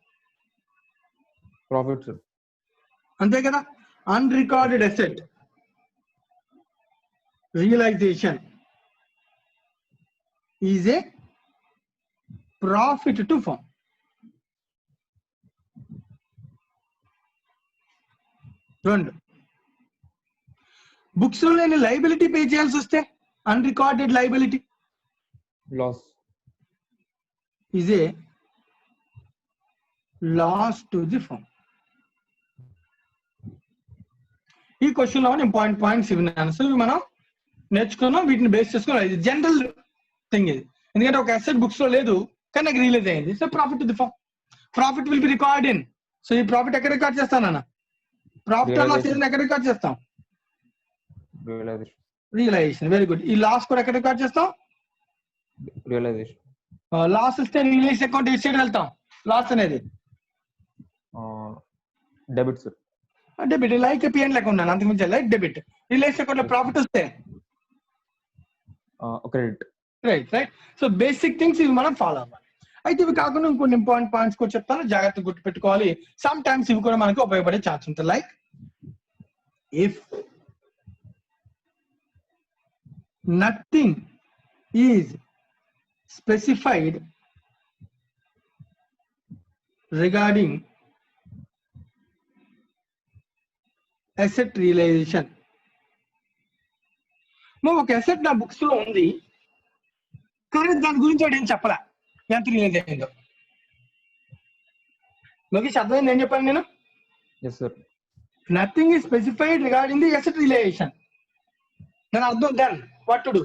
Profit sir. అంతే కదా. Unrecorded asset realisation is a profit to firm. రెండు, బుక్స్ లో నేను లైబిలిటీ పే చేయాల్సి వస్తే unrecorded liability loss is a loss to the firm. ఈ క్వశ్చన్ లో నేను పాయింట్స్ ఇవ్వను. సో ఇవి మనం నేర్చుకున్నాం, వీటిని బేస్ చేసుకున్నాం. ఇది జనరల్ థింగ్ ఇది, ఎందుకంటే ఒక అసెట్ బుక్స్ లో లేదు కానీ నాకు రిలీజ్ అయింది. So profit to the firm, profit will be record in. So ఈ ప్రాఫిట్ ఎక్కడ రికార్డ్ చేస్తానన్నా? ప్రాఫిట్ ఆర్ లాస్ ఎక్కడ రికార్డ్ చేస్తాం? రియలైజేషన్. Very good. ఈ లాస్ కూడా ఎక్కడ రికార్డ్ చేస్తాం? రియలైజేషన్. లాస్ వస్తే రియలైజ్ అకౌంట్ ఏ సైడ్ వెళ్తాం? లాస్ అనేది debit sir. Debit, like PN account అంతకు మించి లైక్ డెబిట్. రిలయన్స్ అకౌంట్ లో ప్రాఫిట్ వస్తే credit. Right. So basic things ఇవి మనం ఫాలో అవ్వాలి. అయితే ఇవి కాకుండా ఇంకొన్ని ఇంపార్టెంట్ పాయింట్స్ కూడా చెప్తాను, జాగ్రత్తగా గుర్తుపెట్టుకోవాలి. సమ్ టైమ్స్ ఇవి కూడా మనకు ఉపయోగపడే ఛాన్స్ ఉంటుంది. Like if nothing is specified regarding asset realisation. ఒక అసెట్ నా బుక్స్ లో ఉంది, కానీ దాని గురించి వాడు ఏం చెప్పలే ఎంత రియలైజ్ అయిందో. లోకేష్ అర్థమైంది ఏం చెప్పాను నేను? Yes, sir. Nothing is specified regarding the asset realisation. దాని అర్థం then what to do?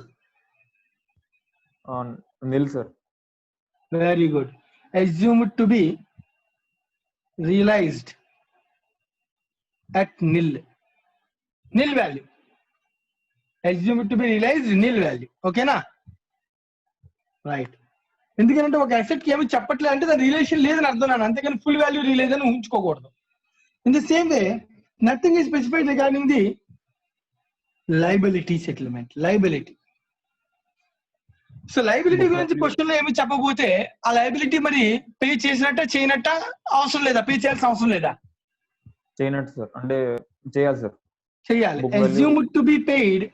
Nil, sir. Very good. Assumed to be realised at nil value. Assumed to be realised nil value. ఓకేనా? Right. ఎందుకంటే ఒక asset కి ఏమి చెప్పట్లేదు అంటే దాని రిలేషన్ లేదని అర్థం, అంతేకాని ఫుల్ వాల్యూ రిలేజ్ అని ఉంచుకోకూడదు. In the same way nothing is specified regarding the liability settlement. Liability. So liability గురించి క్వశ్చన్ లో ఏమి చెప్పబోతే ఆ లయబిలిటీ మరి పే చేసినట్ట చేయనట్ట అవసరం లేదా? పే చేయాల్సిన అవసరం లేదా? చేయనట్టు సార్, అంటే చేయాలి సార్. చేయాలి. Book value. Assumed to be paid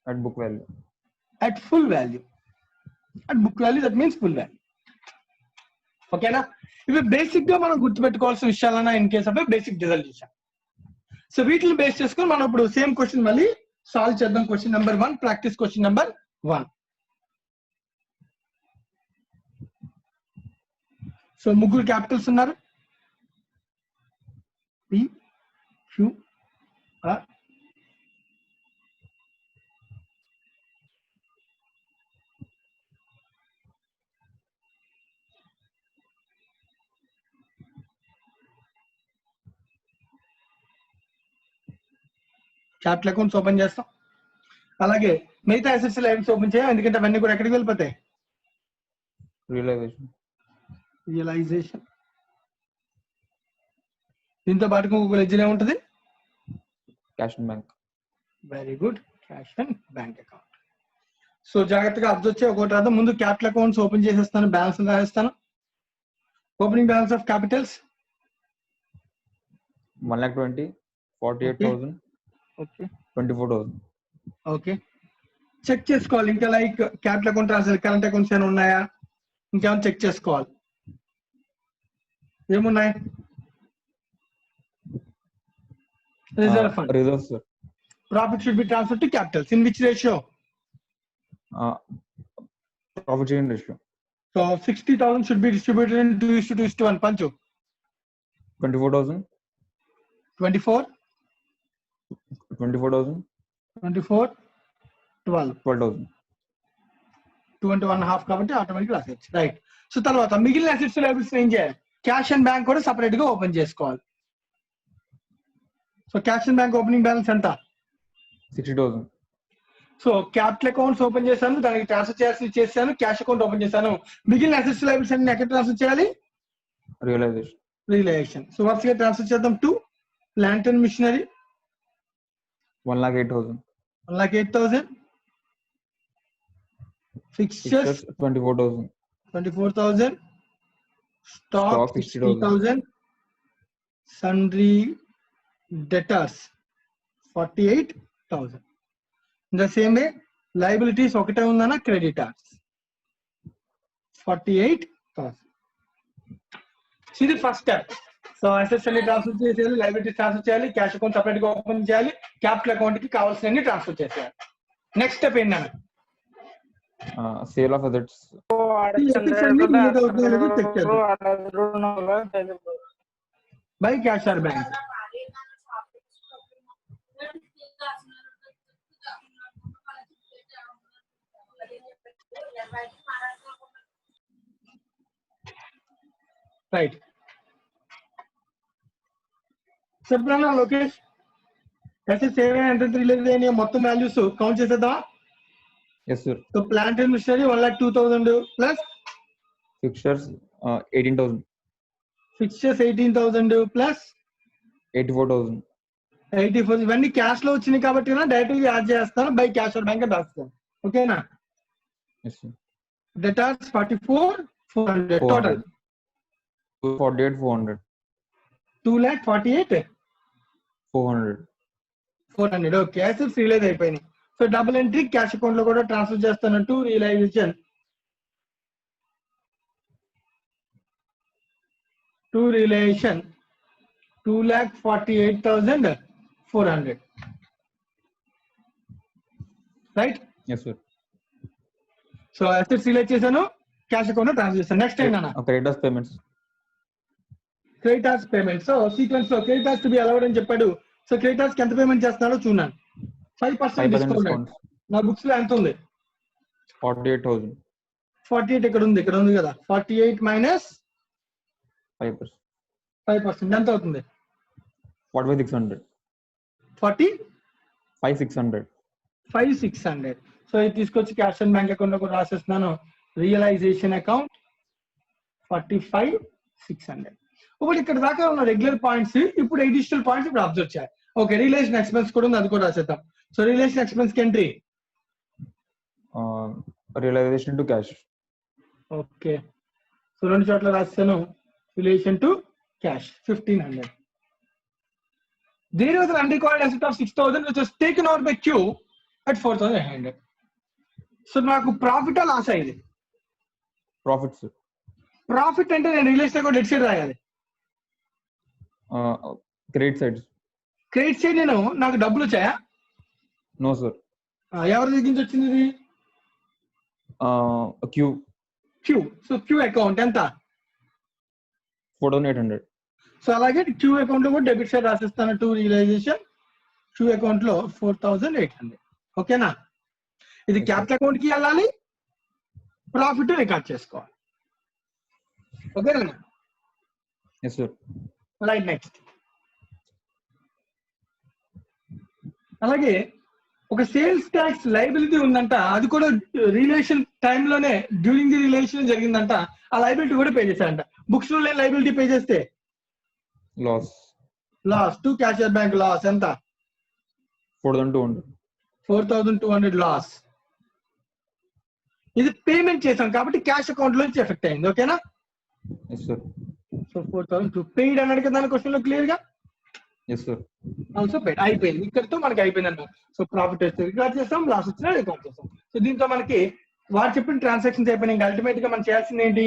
at book value. at full value. At book value, that means full value. ఓకేనా? ఇవి బేసిక్ గా మనం గుర్తుపెట్టుకోవాల్సిన విషయాలన్నా in case of basic dissolution. So వీటిని బేస్ చేసుకొని మనం ఇప్పుడు సేమ్ క్వశ్చన్ మళ్ళీ సాల్వ్ చేద్దాం. Question number 1, practice question number 1. So ముగ్గురు క్యాపిటల్స్ ఉన్నారు, P, Q, R. Capital accounts open చేస్తాం. అలాగే మిగతా అసెట్స్ లైన్స్ ఓపెన్ చేయాలి, ఎందుకంటే అవన్నీ కూడా ఎక్కడికి వెళ్ళిపోతాయి? రియలైజేషన్. దీంతో పాటు ఇంకొక లెడ్జర్ ఏముంటుంది? Cash and bank. Very good. Cash and bank account. So జాగ్రత్తగా అబ్జర్వ్ చేయి. ఒకటి రాదు, ముందు క్యాపిటల్ అకౌంట్స్ ఓపెన్ చేసేస్తాను, బ్యాలెన్స్ రాసేస్తాను. Opening balance of capitals 1,20,000, 48,000, okay 24,000. Okay. Check చేసుకోవాలి ఇంకా, లైక్ క్యాపిటల్ అకౌంట్ రాసారు, కరెంట్ అకౌంట్స్ ఏమైనా ఉన్నాయా, ఇంకేమైనా చెక్ చేసుకోవాలి. ఏమున్నాయి? Reserve fund. Reserve, sir. Profit should be transferred to capitals. In which ratio? Profit sharing ratio. So 60,000 should be distributed in 2:1. Panchu. 24,000. 24, 24,000. 24, 12. 12,000. 21.5 కాబట్టి automatic assets. Right. So తర్వాత మిగిలిన assets liabilities ఏం చేయాలి? క్యాష్ అండ్ బ్యాంక్ కూడా separate గా open చేసుకోవాలి. So cash and bank opening balance ఎంత? 60,000. So capital accounts open చేశాను, దానికి ట్రాన్స్ఫర్ చేయాల్సి చేశాను, క్యాష్ అకౌంట్ ఓపెన్ చేశాను. మిగిలిన అసెట్స్ లయబిలిటీస్ అన్ని ఎక్కడ ట్రాన్స్ఫర్ చేయాలి? Realization. రియలైజేషన్. సో వరుసగా ట్రాన్స్ఫర్ చేద్దాం. To plant and machinery 1,08,000. 1,08,000. Fixtures 24,000. 24,000. Stock Stock 60,000. Sundry debtors 48,000. In the same way, liabilities ఒకటే ఉందన్న, creditors 48,000. ఇది ఫస్ట్ స్టెప్. సో అసెట్స్ అన్ని ట్రాన్స్ఫర్ చేసేయాలి, లైబిలిటీస్ ట్రాన్స్ఫర్ చేయాలి, క్యాష్ అకౌంట్ సపరేట్ గా ఓపెన్ చేయాలి, క్యాపిటల్ అకౌంట్ కి కావాల్సినవి ట్రాన్స్ఫర్ చేసేయాలి. నెక్స్ట్ స్టెప్ ఏంటన్నా? Sale of assets. By cash or bank. Right. చెప్పనా లోకేష్? అసెట్స్ ఏమైనా ఎంత రిలీజ్ అయినాయి మొత్తం వాల్యూస్ కౌంట్ చేసేద్దామా? Yes, sir. So plant and machinery 1,02,000 plus Fixtures 18,000. Fixtures 18,000 plus 84,000. 84. ఇవన్నీ క్యాష్ లో వచ్చినాయి కాబట్టి డైరెక్ట్ గా యాడ్ చేస్తాను, బై క్యాష్ ఆర్ బ్యాంక్ రాస్తాను. ఓకేనా? Yes, sir. Debtors 44, 400 total 248 400 2,48,400. 400. Okay, assets release అయిపోయినాయి. So double entry cash account లో కూడా ట్రాన్స్ఫర్ చేస్తాను. To realisation 2,48,400. Right. Yes sir. So assets release చేశాను, క్యాష్ అకౌంట్ లో ట్రాన్స్ఫర్ చేస్తాను. నెక్స్ట్ ఏంటన్నా? Creditors payments. Creditors payment. So sequence లో creditors to be allowed అని చెప్పాడు. సో క్రెడిటార్స్ కి ఎంత పేమెంట్ చేస్తున్నాడో చూడండి. 5% 5% డిస్కౌంట్. discount. నా బుక్స్ లో ఎంత ఉంది? 48,000. 48 ఇక్కడ ఉంది కదా. 48 మైనస్ 5%. 5% ఎంత అవుతుంది? 45,600. 45,600. 5,600. సో ఇది తీసుకొచ్చి క్యాష్ అండ్ బ్యాంక్ అకౌంట్ లో కూడా రాసేస్తున్నాను. Realisation account 45,600. ఇప్పుడు ఇక్కడ దాకా ఉన్న రెగ్యులర్ పాయింట్స్, ఇప్పుడు అడిషనల్ పాయింట్స్ ఇప్పుడు అబ్జర్వ్ చేయాలి. ఓకే, రిలేషన్ ఎక్స్పెన్స్ కూడా ఉంది, అది కూడా రాసేద్దాం. సో రిలేషన్ ఎక్స్పెన్స్ కి entry Realization to cash. Okay. So రెండు చోట్ల రాస్తాను. Relation to cash 1,500. There was an unrecorded asset of 6,000 which was taken over by Q at 4,800. So నాకు ప్రాఫిట్ లాస్ అయ్యింది. Profits. ప్రాఫిట్ అంటే నేను రిలేషన్ అకౌంట్ ఎట్ సైడ్ రాయాలి. Credit sides. Credit side నేను నాకు డబ్బులు వచ్చాయా? No sir. ఎవరి దగ్గర నుంచి వచ్చింది ఇది? Q. Q. So Q account ఎంత? 4,800. సో అలాగే క్యూ అకౌంట్ లో కూడా డెబిట్ సైడ్ రాసిస్తాను. టు రియలైజేషన్ క్యూ అకౌంట్ లో 4,800. ఓకేనా? ఇది క్యాపిటల్ అకౌంట్ కి వెళ్ళాలి, ప్రాఫిట్ రికార్డ్ చేసుకోవాలి. ఓకేనా? Yes sir. రైట్. నెక్స్ట్ అలాగే ఒక సేల్స్ ట్యాక్స్ లైబిలిటీ ఉందంట, అది కూడా రిలేషన్ టైంలోనే డ్యూరింగ్ ది రిలేషన్ జరిగిందంట. ఆ లైబిలిటీ కూడా పే చేశారంట. బుక్స్ లో లేని లైబిలిటీ పే చేస్తే Loss. Loss. To cash or bank loss ఎంత? 4,200. 4,200 లాస్. ఇది పేమెంట్ చేశాం కాబట్టి క్యాష్ అకౌంట్ లోంచి ఎఫెక్ట్ అయింది. ఓకేనా? Yes sir. సో 4,200 పెయిడ్ అన్నాడు కదా క్వశ్చన్ లో క్లియర్ గా. Yes sir. ఆల్సో పెయిడ్ అయిపోయింది. ఇక్కడతో మనకి అయిపోయింది అన్నమాట. సో ప్రాఫిట్ వస్తే రికార్డ్ చేస్తాం, లాస్ వచ్చినా రికార్డ్ చేస్తాం. సో దీంతో మనకి వారు చెప్పిన ట్రాన్సాక్షన్స్ అయిపోయినాయి. ఇంకా అల్టిమేట్ గా మనం చేయాల్సింది ఏంటి?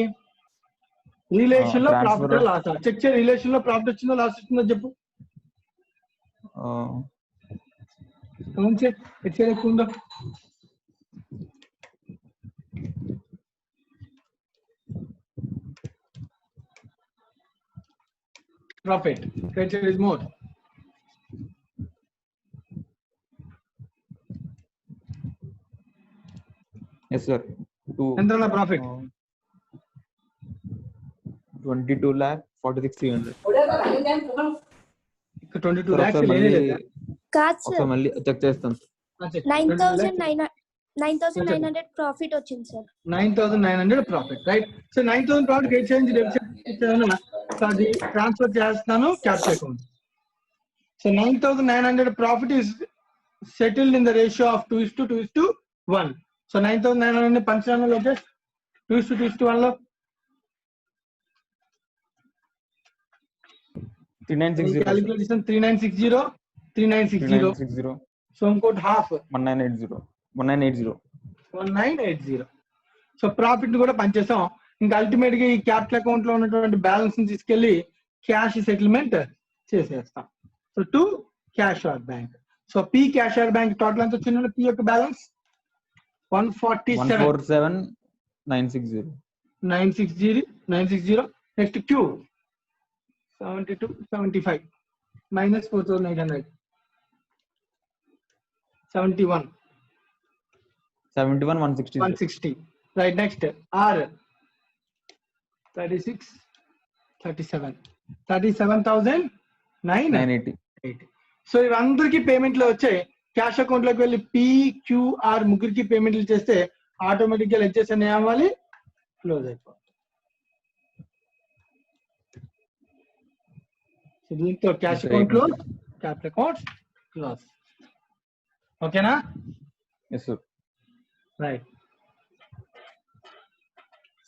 రిలేషన్ లో transfer. ప్రాఫిట్ లాస్ చెక్ చేయ. రిలేషన్ లో ప్రాఫిట్ వచ్చిందో లాస్ వచ్చిందో చెప్పు. అవును చెక్ ఎట్ సైడ్ ఎక్కువ ఉందో. Profit. Credit is more. Yes sir. ఎంత ప్రాఫిట్? 22,46,300. 22 Sir, lakhs ఒకసారి మళ్ళీ కాదు ఒకసారి సార్, మళ్ళీ చెక్ చేస్తాను. 9,900 ప్రాఫిట్ వచ్చింది sir. 9,900 profit. Right. So 9,000 profit credit change debit అది ట్రాన్స్ఫర్ చేస్తాను capital account. So 9,900 profit is settled in the ratio of 2:2:1. So 9,900 పంచనామా లోకేష్ 2:2:1 లో 3960. క్యాలిక్యులేషన్ 3960 3960. 3960. సో ఇంకోటి హాఫ్ 1980. 1980. 1980. సో ప్రాఫిట్ ని కూడా పనిచేసాం. ఇంకా అల్టిమేట్ గా ఈ క్యాపిటల్ అకౌంట్ లో ఉన్నటువంటి బ్యాలెన్స్ ని తీసుకెళ్లి క్యాష్ సెటిల్మెంట్ చేసేస్తాం. So to cash or bank. So P cash or bank total ఎంత వచ్చిందంటే పి యొక్క balance 147,960. 960. Next Q 72,75 minus 4,800 71 71,160. 160. Right. Next R 36 37 37,980. 980. So ఇవందరికి పేమెంట్ లో వచ్చాయి. క్యాష్ అకౌంట్ లోకి వెళ్ళి PQR ముగ్గురికి పేమెంట్లు చేస్తే ఆటోమేటిక్ గా లెడ్జెస్ అనే అవ్వాలి, క్లోజ్ అయిపోవాలి. సో దీంతో cash account close, capital account close. ఓకేనా? Yes sir. Right.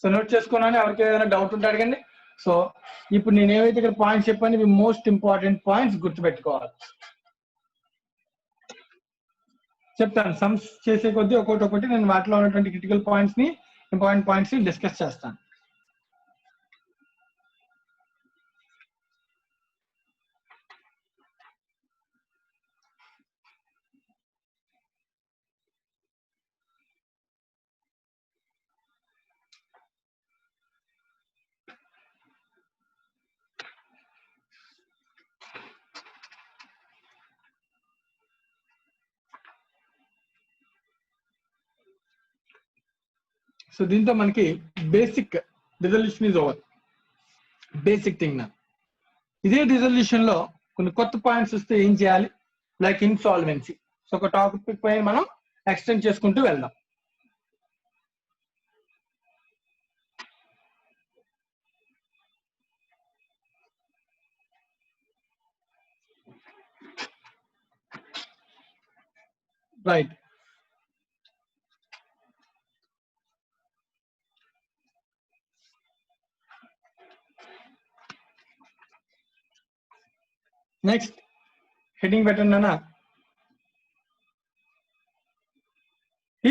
So note చేసుకున్నాను, ఎవరికి ఏదైనా డౌట్ ఉంటే అడగండి. సో ఇప్పుడు నేను ఏవైతే ఇక్కడ పాయింట్స్ చెప్పాను ఇవి మోస్ట్ ఇంపార్టెంట్ పాయింట్స్ గుర్తుపెట్టుకోవాలి. చెప్తాను సమ్స్ చేసే కొద్దీ ఒక్కొక్కటి నేను వాటిలో ఉన్నటువంటి క్రిటికల్ పాయింట్స్ ని, ఇంపార్టెంట్ పాయింట్స్ ని డిస్కస్ చేస్తాను. సో దీంతో మనకి basic resolution is over. Basic thing నా ఇదే రిజల్యూషన్ లో కొన్ని కొత్త పాయింట్స్ వస్తే ఏం చేయాలి, లైక్ ఇన్సాల్వెన్సీ. సో ఒక టాపిక్ పైన మనం ఎక్స్టెండ్ చేసుకుంటూ వెళ్దాం. రైట్, నెక్స్ట్ హెడ్డింగ్ పెట్టండి అన్న.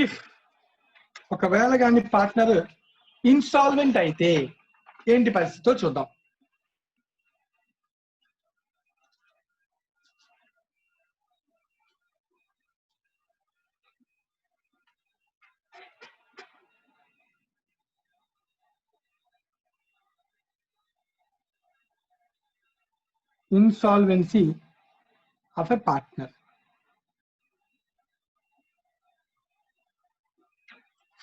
ఇఫ్ ఒకవేళ కానీ పార్ట్నర్ ఇన్సాల్వెంట్ అయితే ఏంటి పరిస్థితితో చూద్దాం. Insolvency of a partner.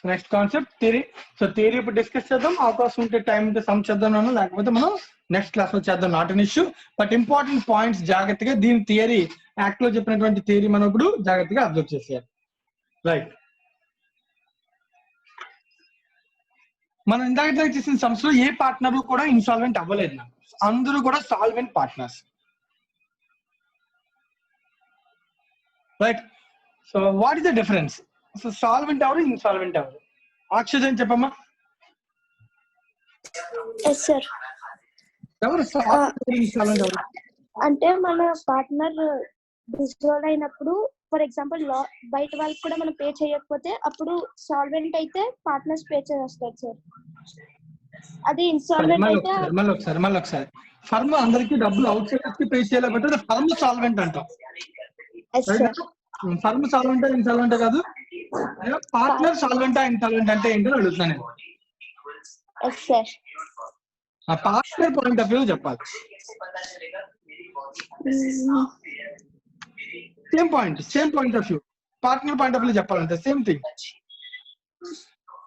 Next concept theory. So theory ఇప్పుడు డిస్కస్ చేద్దాం, అవకాశం ఉంటే టైం ఉంటే సమ్ చేద్దాం, లేకపోతే మనం నెక్స్ట్ క్లాస్ లో చేద్దాం, not an issue. But important points జాగ్రత్తగా దీని థియరీ యాక్ట్ లో చెప్పినటువంటి థియరీ మనం ఇప్పుడు జాగ్రత్తగా అబ్జర్వ్ చేసేయాలి. రైట్, మనం ఇందాక చేసిన సమ్స్ లో ఏ పార్ట్నర్ కూడా ఇన్సాల్వెంట్ అవ్వలేదు, అందరూ కూడా solvent partners. Right, so what is the difference? So solvent ఎవరు, ఇన్సాల్వెంట్ ఎవరు? ఆక్సిజన్ చెప్పమ్మా. ఎవరు ఇన్సాల్వెంట్ ఎవరు? అంటే మన పార్ట్నర్ డిజాల్వ్ అయినప్పుడు, ఫర్ ఎగ్జాంపుల్ బయట వాళ్ళకి కూడా మనం పే చేయకపోతే అప్పుడు సాల్వెంట్ అయితే పార్ట్నర్స్ పే చేస్తారు సార్. అది ఇన్సాల్వెంట్ అయితే మళ్ళీ ఒకసారి ఫర్మ్ అందరికి డబ్బులు అవుట్ సైడర్స్ కి పే చేయలేకపోతే ఫర్మ్ సాల్వెంట్ అంటాం. ఫర్మ్ సాల్వెంట్ ఇన్సాల్వెంట్ కాదు, పార్ట్నర్ సాల్వెంట్ ఇన్సాల్వెంట్ అంటే ఏంటో అడుగుతున్నాను. ఆ పార్ట్నర్ పాయింట్ ఆఫ్ వ్యూ చెప్పాలి. Same point of view, partner point of view చెప్పాలంటే సేమ్ థింగ్.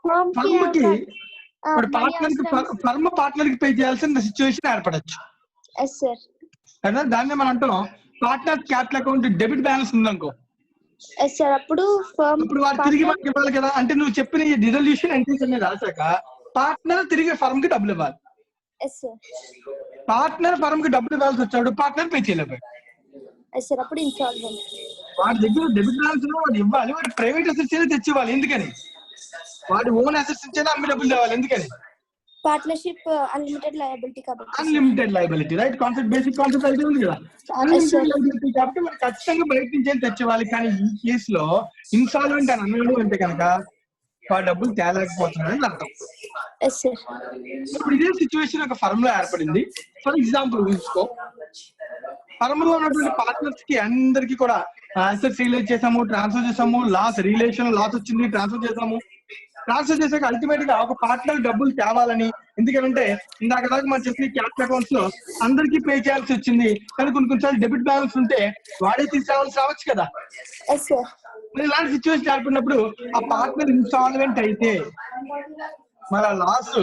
ఫర్మ్ కి ఇప్పుడు ఫర్మ్ పార్ట్నర్ కి పే చేయాల్సిన సిచ్యువేషన్ ఏర్పడచ్చు కదా, దాన్ని మనం అంటాం partner capital account debit balance ఉందనుకో, అప్పుడు వాడు తిరిగి మనకి ఇవ్వాలి కదా. అంటే నువ్వు చెప్పిన ఈ రిజల్యూషన్ ఎంట్రీస్ అనేది రాశాక పార్ట్నర్ తిరిగి ఫర్మ్ కి డబ్బులు ఇవ్వాలి. పార్ట్నర్ ఫర్మ్ కి డబ్బులు ఇవ్వాల్సి వచ్చాడు, పార్ట్నర్ పే చేయలేకపోయాడు, అప్పుడు ఇన్సాల్వెంట్. వాడి దగ్గర డెబిట్ బ్యాలెన్స్ వాడు ఇవ్వాలి, వాడు ప్రైవేట్ అసెట్స్ అయినా తెచ్చి ఇవ్వాలి. ఎందుకని? వాడి ఓన్ అసెట్స్ ఇచ్చేనా అమ్మి డబ్బులు తేవాలి. ఎందుకని? పార్ట్నర్షిప్ అన్లిమిటెడ్ లయబిలిటీ కాబట్టి. Unlimited liability, right concept, basic concept అయితే ఉంది కదా. అన్లిమిటెడ్ లయబిలిటీ కాబట్టి మనం ఖచ్చితంగా బయట నుంచి తెచ్చేవాలి. కానీ ఈ కేసు లో ఇన్సాల్వెంట్ అని అన్నాడు అంటే కనుక వాడు డబ్బులు తేలేకపోతున్నాడని అర్థం. ఇప్పుడు ఇదే సిచ్యువేషన్ ఒక ఫర్మ్ లో ఏర్పడింది. ఫర్ ఎగ్జాంపుల్ ఊహించుకో, ఫర్మ్ లో ఉన్నటువంటి పార్ట్నర్స్ కి అందరికి కూడా అసెట్స్ రిలీజ్ చేసాము, ట్రాన్స్ఫర్ చేసాము, లాస్ వచ్చింది, ట్రాన్స్ఫర్ చేసాక అల్టిమేట్ గా ఒక పార్ట్నర్ డబ్బులు తేవాలని. ఎందుకంటే ఇందాక దాకా మనం చెప్పిన క్యాపిటల్ అకౌంట్స్ లో అందరికీ పే చేయాల్సి వచ్చింది, కానీ కొన్నిసార్లు డెబిట్ బ్యాలెన్స్ ఉంటే వాడే తీసుకురావాల్సి రావచ్చు కదా. ఇలాంటి సిచ్యువేషన్ ఏర్పడినప్పుడు ఆ పార్ట్నర్ ఇన్సాల్వెంట్ అయితే మన లాస్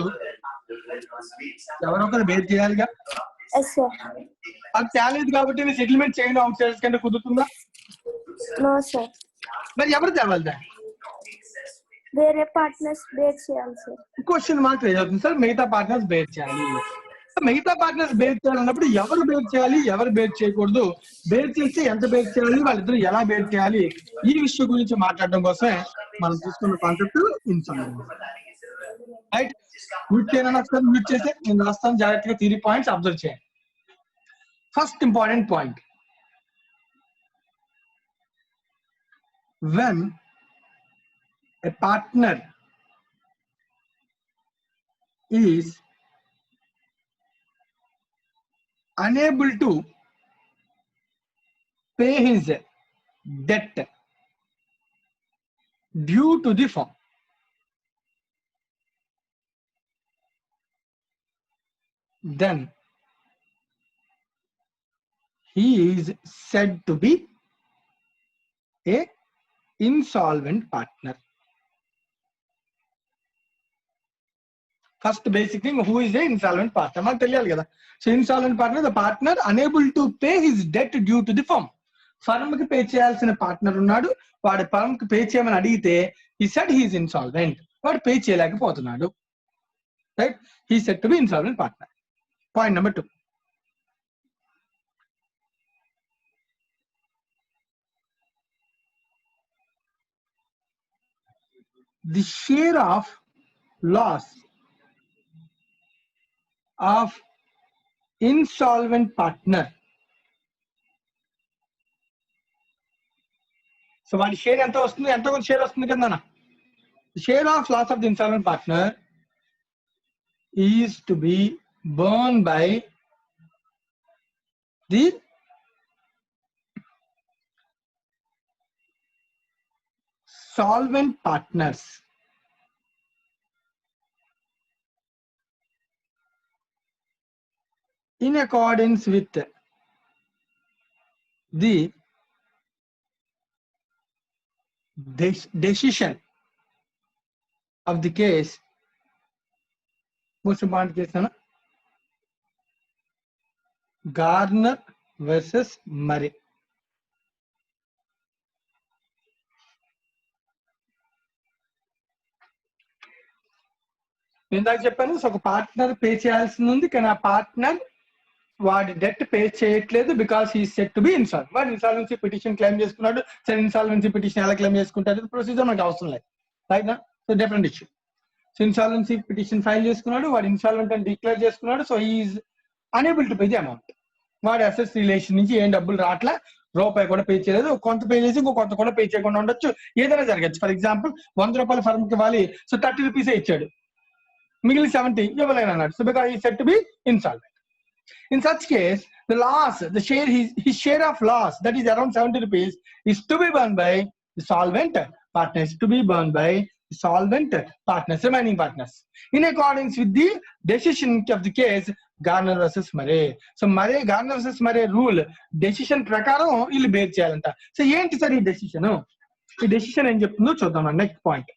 ఎవరొకరు బేర్ చేయాలిగా. అది తేలేదు కాబట్టి సెటిల్మెంట్ చేయడం అవుట్ సైడర్స్ కంటే కుదురుతుందా? మరి ఎవరు తేవాలి దాన్ని? వేరే పార్ట్నర్స్ బేర్ చేయాలి సార్. క్వశ్చన్ మార్క్ రేజ్ అవుతుంది సార్. మిగతా పార్ట్నర్స్ బేర్ చేయాలి. మిగతా పార్ట్నర్స్ బేర్ చేయాలన్నప్పుడు ఎవరు బేర్ చేయాలి, ఎవరు బేర్ చేయకూడదు, బేర్ చేస్తే ఎంత బేర్ చేయాలి, వాళ్ళిద్దరు ఎలా బేర్ చేయాలి, ఈ విషయం గురించి మాట్లాడడం కోసమే మనం తీసుకున్న కాన్సెప్ట్ ఇన్సాల్వెన్సీ. రైట్. మ్యూట్ చేయని ఒకసారి మ్యూట్ చేస్తే నేను రాస్తాను, జాగ్రత్తగా థియరీ పాయింట్స్ అబ్జర్వ్ చేయండి. First important point, when a partner is unable to pay his debt due to the firm, then he is said to be a insolvent partner. First basic thing, who is a insolvent partner? మనకు తెలియాలి కదా. So insolvent partner, the partner unable to pay his debt due to the firm. Firm కి pay చేయాల్సిన partner ఉన్నాడు, వాడి firm కి pay చేయమని అడిగితే he said he is insolvent, వాడు పే చేయలేకపోతున్నాడు. రైట్, he said to be insolvent partner. Point number 2, the share of loss of insolvent partner. So వాడి షేర్ ఎంత వస్తుంది, ఎంత కొంత షేర్ వస్తుంది కదా నాన్న. Share of loss of the insolvent partner is to be borne by the solvent partners in accordance with the decision of the case. Most important case na Garner versus Murray. ఇందాక చెప్పాను, so ఒక partner pay చేయాల్సింది ఉంది, కానీ ఆ partner వాడి debt pay చేయట్లేదు because he set to be insolvent. వాడు ఇన్సాల్వెన్సీ పిటిషన్ క్లెయిమ్ చేసుకున్నాడు. సరే, ఇన్సాల్వెన్సీ పిటిషన్ ఎలా క్లెయిమ్ చేసుకుంటారు ప్రొసీజర్ మనకు అవసరం లేదు, రైట్ నా. So different issue. So insolvency petition file చేసుకున్నాడు, వాడు ఇన్సాల్వెంట్ అని డిక్లేర్ చేసుకున్నాడు. So is unable to pay the amount. వాడి అసెట్స్ రిలేషన్ నుంచి ఏం డబ్బులు రాట్లా, రూపాయి కూడా పే చేయలేదు, కొంత పే చేసి ఇంకో కొంత కూడా పే చేయకుండా ఉండొచ్చు, ఏదైనా జరగచ్చు. ఫర్ ఎగ్జాంపుల్ 100 రూపాయల ఫర్మ్ కి ఇవ్వాలి, సో 30 రూపీసే ఇచ్చాడు, మిగిలిన 70 ఇవ్వలేను అన్నాడు. So because he set to be insolvent. In such case, the loss, the share, his share of loss, that is around 70 rupees, is to be borne by the solvent partners, to be borne by the solvent partners, remaining partners, in accordance with the decision of the case Garner versus Murray. So Garner versus Murray rule decision ప్రకారం వీళ్ళు bear చేయాలంట. So ఏంటి sir ఈ decision? ఈ decision ఏం చెప్తుందో చూద్దాం. Next point,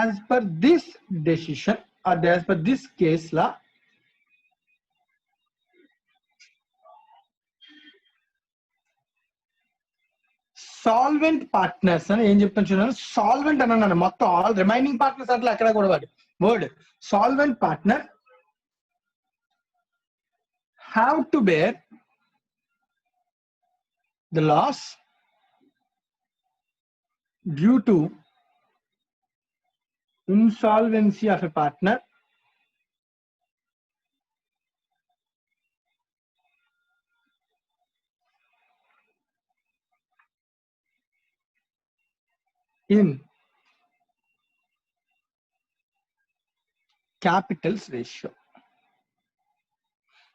as per this decision or as per this case law, solvent partners అని ఏం చెప్తాను చూడండి. సాల్వెంట్ అని అన్నాను, మొత్తం ఆల్ రిమైనింగ్ పార్ట్నర్స్ అట్లా ఎక్కడ కూడా word solvent partner have to bear the loss due to insolvency of a partner in capitals ratio.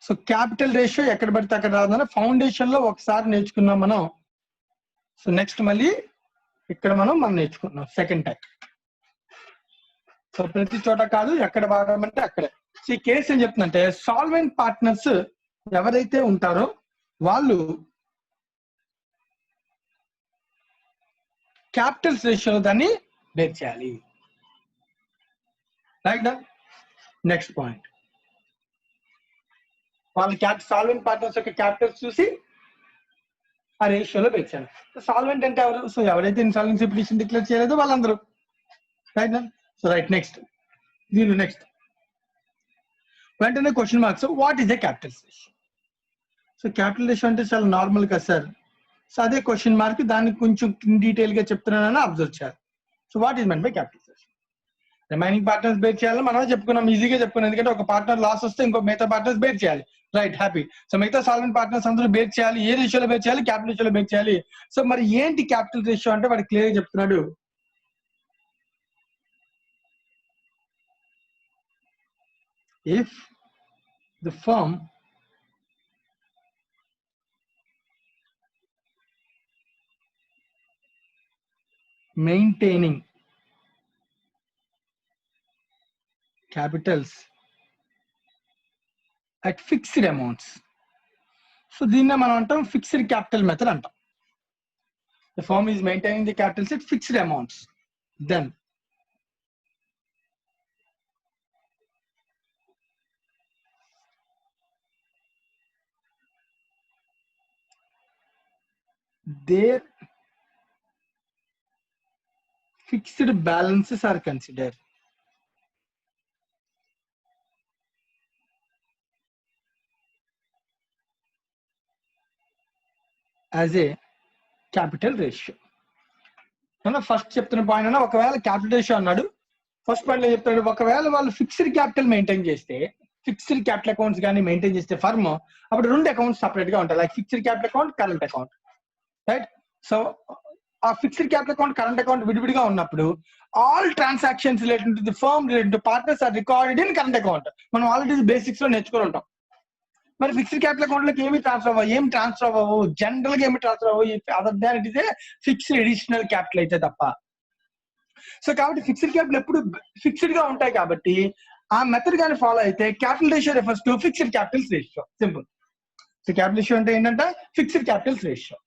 So capital ratio ఎక్కడ పడితే అక్కడ రాదన్న ఫౌండేషన్ లో ఒకసారి నేర్చుకున్నాం మనం. సో నెక్స్ట్ మళ్ళీ ఇక్కడ మనం నేర్చుకున్నాం సెకండ్ టైం. సో ప్రతి చోట కాదు, ఎక్కడ వాడమంటే అక్కడే. సో ఈ కేసు ఏం చెప్తుందంటే, సాల్వెంట్ పార్ట్నర్స్ ఎవరైతే ఉంటారో వాళ్ళు క్యాపిటల్స్ రేషియోలో దాన్ని బేర్ చేయాలి, రైట్. నెక్స్ట్ పాయింట్, వాళ్ళ సాల్వెంట్ పార్ట్నర్స్ యొక్క క్యాపిటల్స్ చూసి ఆ రేషియోలో బేర్ చేయాలి. సాల్వెంట్ అంటే ఎవరు? సో ఎవరైతే ఇన్సాల్వెన్సీ పిటిషన్ డిక్లేర్ చేయలేదో వాళ్ళందరూ, రైట్. సో రైట్, నెక్స్ట్ దీని నెక్స్ట్ వెంటనే question marks, what is the capital ratio? So capital ratio అంటే చాలా నార్మల్ కదా సార్. సో అదే క్వశ్చన్ మార్క్, దానికి కొంచెం డీటెయిల్ గా చెప్తున్నానని అబ్జర్వ్ చేయాలి. So what is meant by capitalisation? Remaining partners bear చేయాలి మనం చెప్పుకున్నాం, ఈజీగా చెప్పుకున్నాం. ఎందుకంటే ఒక పార్ట్నర్ లాస్ వస్తే ఇంకో మిగతా పార్ట్నర్స్ బేర్ చేయాలి. Right, happy. సో మిగతా సాల్వెంట్ పార్ట్నర్స్ అందరూ బేర్ చేయాలి. ఏ రేషియోలో బేర్ చేయాలి? క్యాపిటల్ రేషియోలో బేర్ చేయాలి. సో మరి ఏంటి క్యాపిటల్ రేషియో అంటే వాడు క్లియర్ గా చెప్తున్నాడు. If the firm maintaining capitals at fixed amounts, so దీన్ని మనం అంటాం ఫిక్స్డ్ క్యాపిటల్ మెథడ్ అంటాం. The firm is maintaining the capitals at fixed amounts, then their fixed balances are considered as a capital ratio. First చెప్తున్న point అన్న, ఒకవేళ capital ratio అన్నాడు, first point లో చెప్తాడు ఒకవేళ వాళ్ళు ఫిక్స్డ్ క్యాపిటల్ మెయింటైన్ చేస్తే, ఫిక్స్డ్ క్యాపిటల్ అకౌంట్స్ కానీ మెయింటైన్ చేస్తే ఫర్మ్, అప్పుడు రెండు అకౌంట్స్ సపరేట్ గా ఉంటాయి, like fixed capital account, current account. Right. So ఆ fixed capital account, current account విడివిడిగా ఉన్నప్పుడు all transactions related to the firm, related to partners are recorded in current account. మనం already basics లో నేర్చుకుని ఉంటాం. మరి ఫిక్స్డ్ క్యాపిటల్ అకౌంట్ లోకి ఏమి ట్రాన్స్ఫర్ అవ్వవు, జనరల్ గా ఏమి ట్రాన్స్ఫర్ అవ్వవు, other than it is a fixed additional capital అయితే తప్ప. సో కాబట్టి ఫిక్స్డ్ క్యాపిటల్ ఎప్పుడు ఫిక్స్డ్ గా ఉంటాయి కాబట్టి ఆ మెథడ్ కానీ ఫాలో అయితే capital ratio refers to fixed Capitals ratio. Simple. So capital ratio అంటే ఏంటంటే fixed Capitals ratio.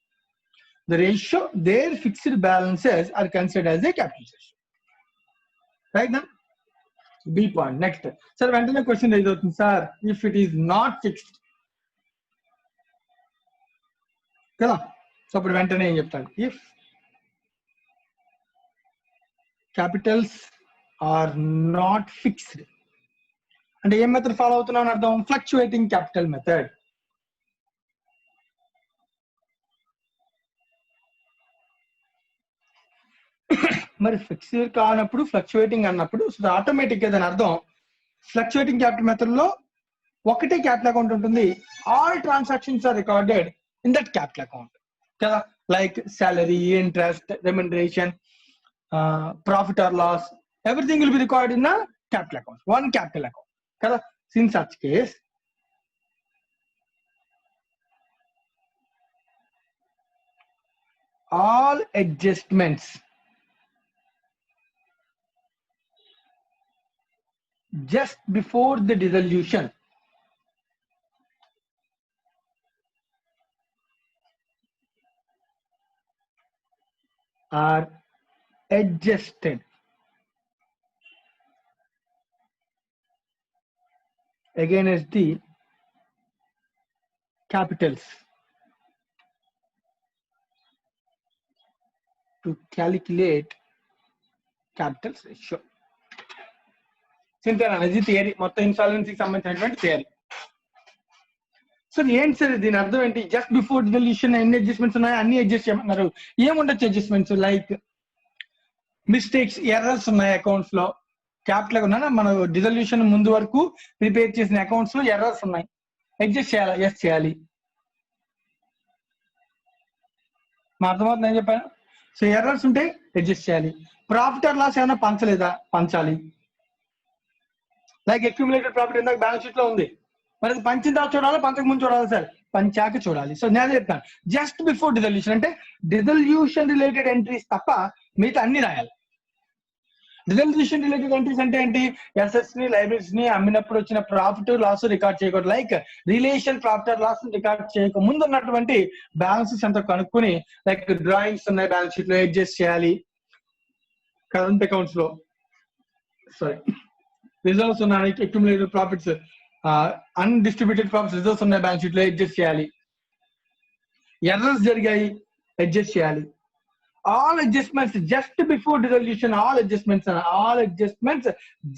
The ratio their fixed balances are considered as a capital ratio. Right now, B point. Next, sir, వెంటనే question raise అవుతుంది, sir if it is not fixed కదా. So అప్పుడు వెంటనే ఏం చెప్తాను, if capitals are not fixed అంటే ఏం method follow అవుతున్నాం అని అర్థం? Fluctuating capital method. మరి ఫిక్స్డ్ కానప్పుడు ఫ్లక్చువేటింగ్ అన్నప్పుడు ఆటోమేటిక్ గా దాని అర్థం ఫ్లక్చువేటింగ్ క్యాపిటల్ మెథడ్ లో ఒకటే క్యాపిటల్ అకౌంట్ ఉంటుంది, all transactions are recorded in that capital account కదా. Like salary, interest, remuneration, profit or loss, everything will be recorded in the capital account, one capital account కదా. In such case all adjustments just before the dissolution are adjusted against the capitals to calculate capital ratio. Simple అనేది theory, మొత్తం ఇన్సాల్వెన్సీకి సంబంధించినటువంటి theory. So ఏంటి sir దీని అర్థం ఏంటి? Just before dissolution ఎన్ని adjustments ఉన్నాయో అన్ని అడ్జస్ట్ చేయమన్నారు. ఏముండొచ్చు అడ్జస్ట్మెంట్స్? లైక్ మిస్టేక్స్, ఎర్రర్స్ ఉన్నాయి అకౌంట్స్ లో. క్యాపిటల్ ఉన్నా మనం డిసల్యూషన్ ముందు వరకు ప్రిపేర్ చేసిన అకౌంట్స్ లో ఎర్రర్స్ ఉన్నాయి, అడ్జస్ట్ చేయాలి. ఎస్ చేయాలి. మా అర్థమవుతుంది నేను చెప్పాను. సో ఎర్రర్స్ ఉంటే అడ్జస్ట్ చేయాలి. ప్రాఫిట్ ఆర్ లాస్ ఏమైనా పంచలేదా? పంచాలి. లైక్ అక్యుములేటెడ్ ప్రాఫిట్ ఇందాక బ్యాలెన్స్ షీట్ లో ఉంది, మరి అది పంచిన తర్వాత చూడాలి, పంచక ముందు చూడాలి సార్? పంచాక చూడాలి. సో నేను చెప్తాను జస్ట్ బిఫోర్ డిసల్యూషన్ అంటే డిసల్యూషన్ రిలేటెడ్ ఎంట్రీస్ తప్ప మిగతా అన్ని రాయాలి. డిసల్యూషన్ రిలేటెడ్ ఎంట్రీస్ అంటే ఏంటి? అసెట్స్ ని, లైబిలిటీస్ ని అమ్మినప్పుడు వచ్చిన ప్రాఫిట్ లాస్ రికార్డ్ చేయకూడదు. Like relation profit or loss record చేయక ముందు ఉన్నటువంటి బ్యాలెన్సెస్ అంతా కనుక్కొని, లైక్ డ్రాయింగ్స్ ఉన్నాయి బ్యాలెన్స్ షీట్ లో, అడ్జస్ట్ చేయాలి. కరెంట్ అకౌంట్స్ లో సారీ రిజర్వ్స్ ఉన్నాయి, accumulated profits, undistributed profits reserves ఉన్నాయి బ్యాలెన్స్ షీట్ లో, అడ్జస్ట్ చేయాలి. ఎర్రర్స్ జరిగాయి, అడ్జస్ట్ చేయాలి. All adjustments just before dissolution, all adjustments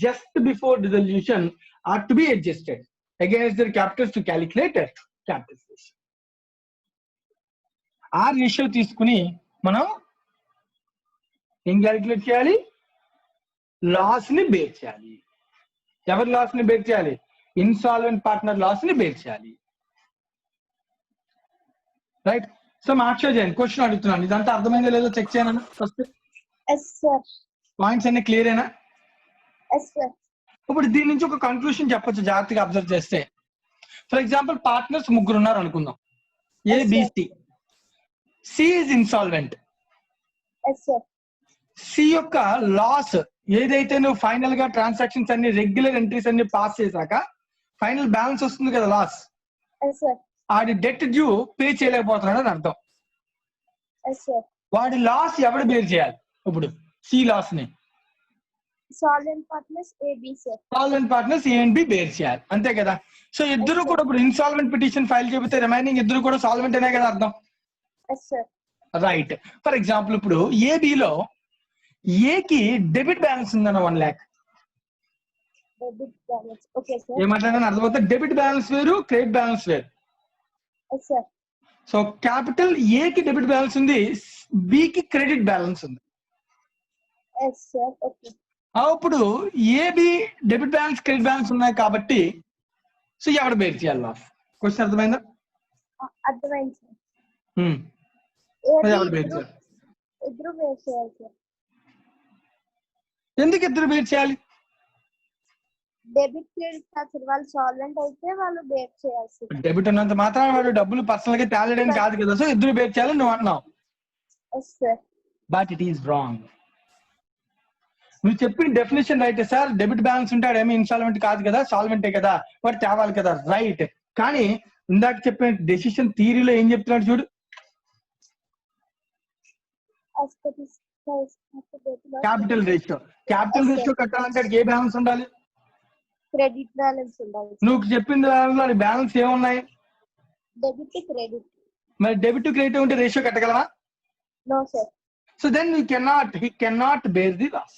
just before dissolution are to be adjusted against their capitals to calculate capital ratio. ఆ ratio తీసుకుని మనం ఏం calculate చేయాలి? లాస్ ని బేర్ చేయాలి. ఎవరి లాస్ ని బేర్ చేయాలి? ఇన్సాల్వెంట్ పార్ట్నర్ లాస్ ని బేర్ చేయాలి. రైట్. సో మార్క్స్ చేయండి. క్వశ్చన్ అడుగుతున్నాను, ఇదంతా అర్థమైందో లేదో చెక్ చేయను ఫస్ట్. Yes sir. పాయింట్స్ అన్ని క్లియరేనా? Yes sir. ఇప్పుడు దీని నుంచి ఒక కన్క్లూషన్ చెప్పొచ్చు జాగ్రత్తగా అబ్జర్వ్ చేస్తే. ఫర్ ఎగ్జాంపుల్ పార్ట్నర్స్ ముగ్గురు ఉన్నారు అనుకుందాం, A B C. C is insolvent. Yes sir. C యొక్క లాస్ ఏదైతే నువ్వు ఫైనల్ గా ట్రాన్సాక్షన్స్ అన్ని రెగ్యులర్ ఎంట్రీస్ అన్ని పాస్ చేశాక ఫైనల్ బ్యాలెన్స్ వస్తుంది కదా లాస్, ఎస్ సార్. వాడి డెట్ డ్యూ పే చేయలేకపోతున్నాడు అని అర్థం. Yes sir. వాడి లాస్ ఎవడు బేర్ చేయాలి? ఇప్పుడు సి లాస్ ని solvent partners A B sir. Solvent partners A and B bear చేయాలి, అంతే కదా. సో ఇద్దరు కూడా ఇప్పుడు ఇన్సాల్వెంట్ పిటిషన్ ఫైల్ చేపితే రిమైనింగ్ ఇద్దరు కూడా సాల్వెంట్ అనే కదా అర్థం. Yes sir. Right. For example ఇప్పుడు ఏబిలో ఏకి డెబిట్ బ్యాలెన్స్ ఉందన్న 1 lakh. Debit balance. Okay sir. ఏమంటారని అర్థమవుతుంది? డెబిట్ బ్యాలెన్స్ వేరు, క్రెడిట్ బ్యాలెన్స్ వేరు. Yes sir. సో క్యాపిటల్ ఏకి డెబిట్ బ్యాలెన్స్ ఉంది, బికి క్రెడిట్ బ్యాలెన్స్ ఉంది. Yes sir. ఓకే. అప్పుడు A B debit balance credit balance ఉన్నాయి కాబట్టి సో ఎవరు బేర్ చేయాలి లాస్? క్వశ్చన్ అర్థమైందా? అర్థమైంది సార్. ఎవరు బేర్ చేయాలి? ఇద్దరు బేర్ చేయాలి సార్. ఎందుకు ఇద్దరు బేర్ చేయాలి? డెబిట్ క్రెడిట్ కాదు, వాళ్ళు సాల్వెంట్ అయితే వాళ్ళు బేర్ చేయాల్సి. డెబిట్ ఉన్నంత మాత్రం వాడు డబ్బులు పర్సనల్ గా తేలడం కాదు కదా, సో ఇద్దరు బేర్ చేయాలని నువ్వు అంటున్నావు. Yes sir. But it is wrong. నువ్వు చెప్పిన definition right sir, debit balance ఉంటాడు ఏమి ఇన్సాల్వెంట్ కాదు కదా, సాల్వెంటే కదా, వాడు తేవాలి కదా, రైట్. కానీ ఇందాక చెప్పిన డెసిషన్ థియరీలో ఏం చెప్తున్నాడు చూడు, క్యాపిటల్ రేషియో. క్యాపిటల్ రేషియో కట్టాలంటే ఏ బ్యాలెన్స్ ఉండాలి? క్రెడిట్ బ్యాలెన్స్ ఉండాలి. నువ్వు చెప్పిన దానిలో బ్యాలెన్స్ ఏమున్నాయి? Debit credit. మరి డెబిట్ క్రెడిట్ ఉంటే రేషియో కట్టగలవా? No sir. So then he cannot bear the loss.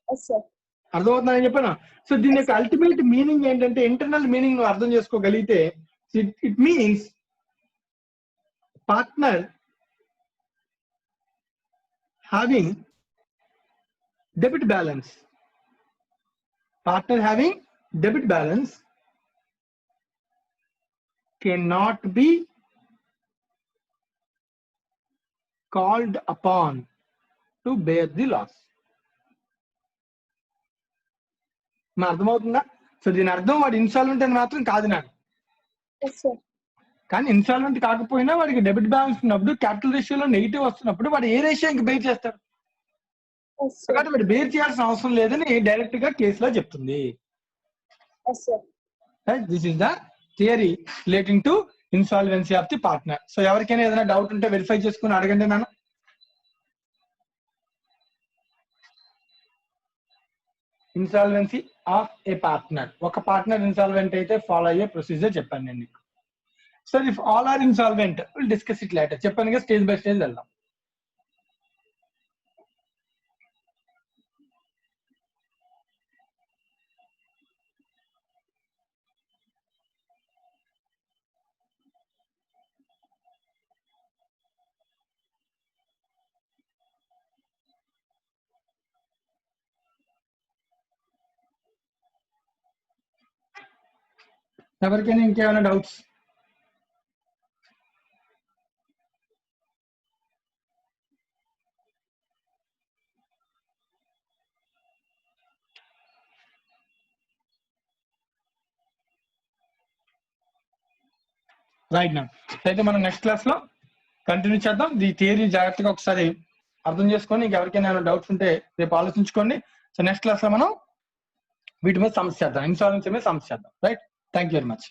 Yes sir. అర్థమవుతుందని చెప్పాను. సో దీని యొక్క అల్టిమేట్ మీనింగ్ ఏంటంటే, ఇంటర్నల్ మీనింగ్ నువ్వు అర్థం చేసుకోగలిగితే it means partner having debit balance. Partner having debit balance cannot be called upon to bear the loss. మా అర్థమవుతుందా? సో దీని అర్థం వాడు ఇన్సాల్వెంట్ అని మాత్రం కాదు నాకు. Yes sir. కానీ ఇన్సాల్వెంట్ కాకపోయినా వాడికి డెబిట్ బ్యాలెన్స్ ఉన్నప్పుడు, క్యాపిటల్ రేషియోలో నెగిటివ్ వస్తున్నప్పుడు వాడు ఏ రేషియో ఇంక బేర్ చేస్తాడు? Yes sir. కాబట్టి వాడు బేర్ చేయాల్సిన అవసరం లేదని డైరెక్ట్ గా కేసులో చెప్తుంది. Yes sir. This is the theory relating to insolvency of the partner. So ఎవరికైనా ఏదైనా డౌట్ ఉంటే వెరిఫై చేసుకుని అడగండి నాన్న. ఇన్సాల్వెన్సీ ఆఫ్ ఏ పార్ట్నర్, ఒక పార్ట్నర్ ఇన్సాల్వెంట్ అయితే ఫాలో అయ్యే ప్రొసీజర్ చెప్పాను నేను మీకు. So if all are insolvent will discuss it later. చెప్పాను కదా, స్టేజ్ బై స్టేజ్ వెళ్దాం. ఎవరికైనా ఇంకేమైనా డౌట్స్? రైట్ నా అయితే మనం నెక్స్ట్ క్లాస్ లో కంటిన్యూ చేద్దాం. ఈ థియరీ జాగ్రత్తగా ఒకసారి అర్థం చేసుకొని ఇంకెవరికైనా డౌట్స్ ఉంటే రేపు ఆలోచించుకోండి. సో నెక్స్ట్ క్లాస్ లో మనం వీటి మీద సమస్య చేద్దాం, ఇన్సాల్వెన్సీ మీద సమస్య చేద్దాం. Right. Thank you very much.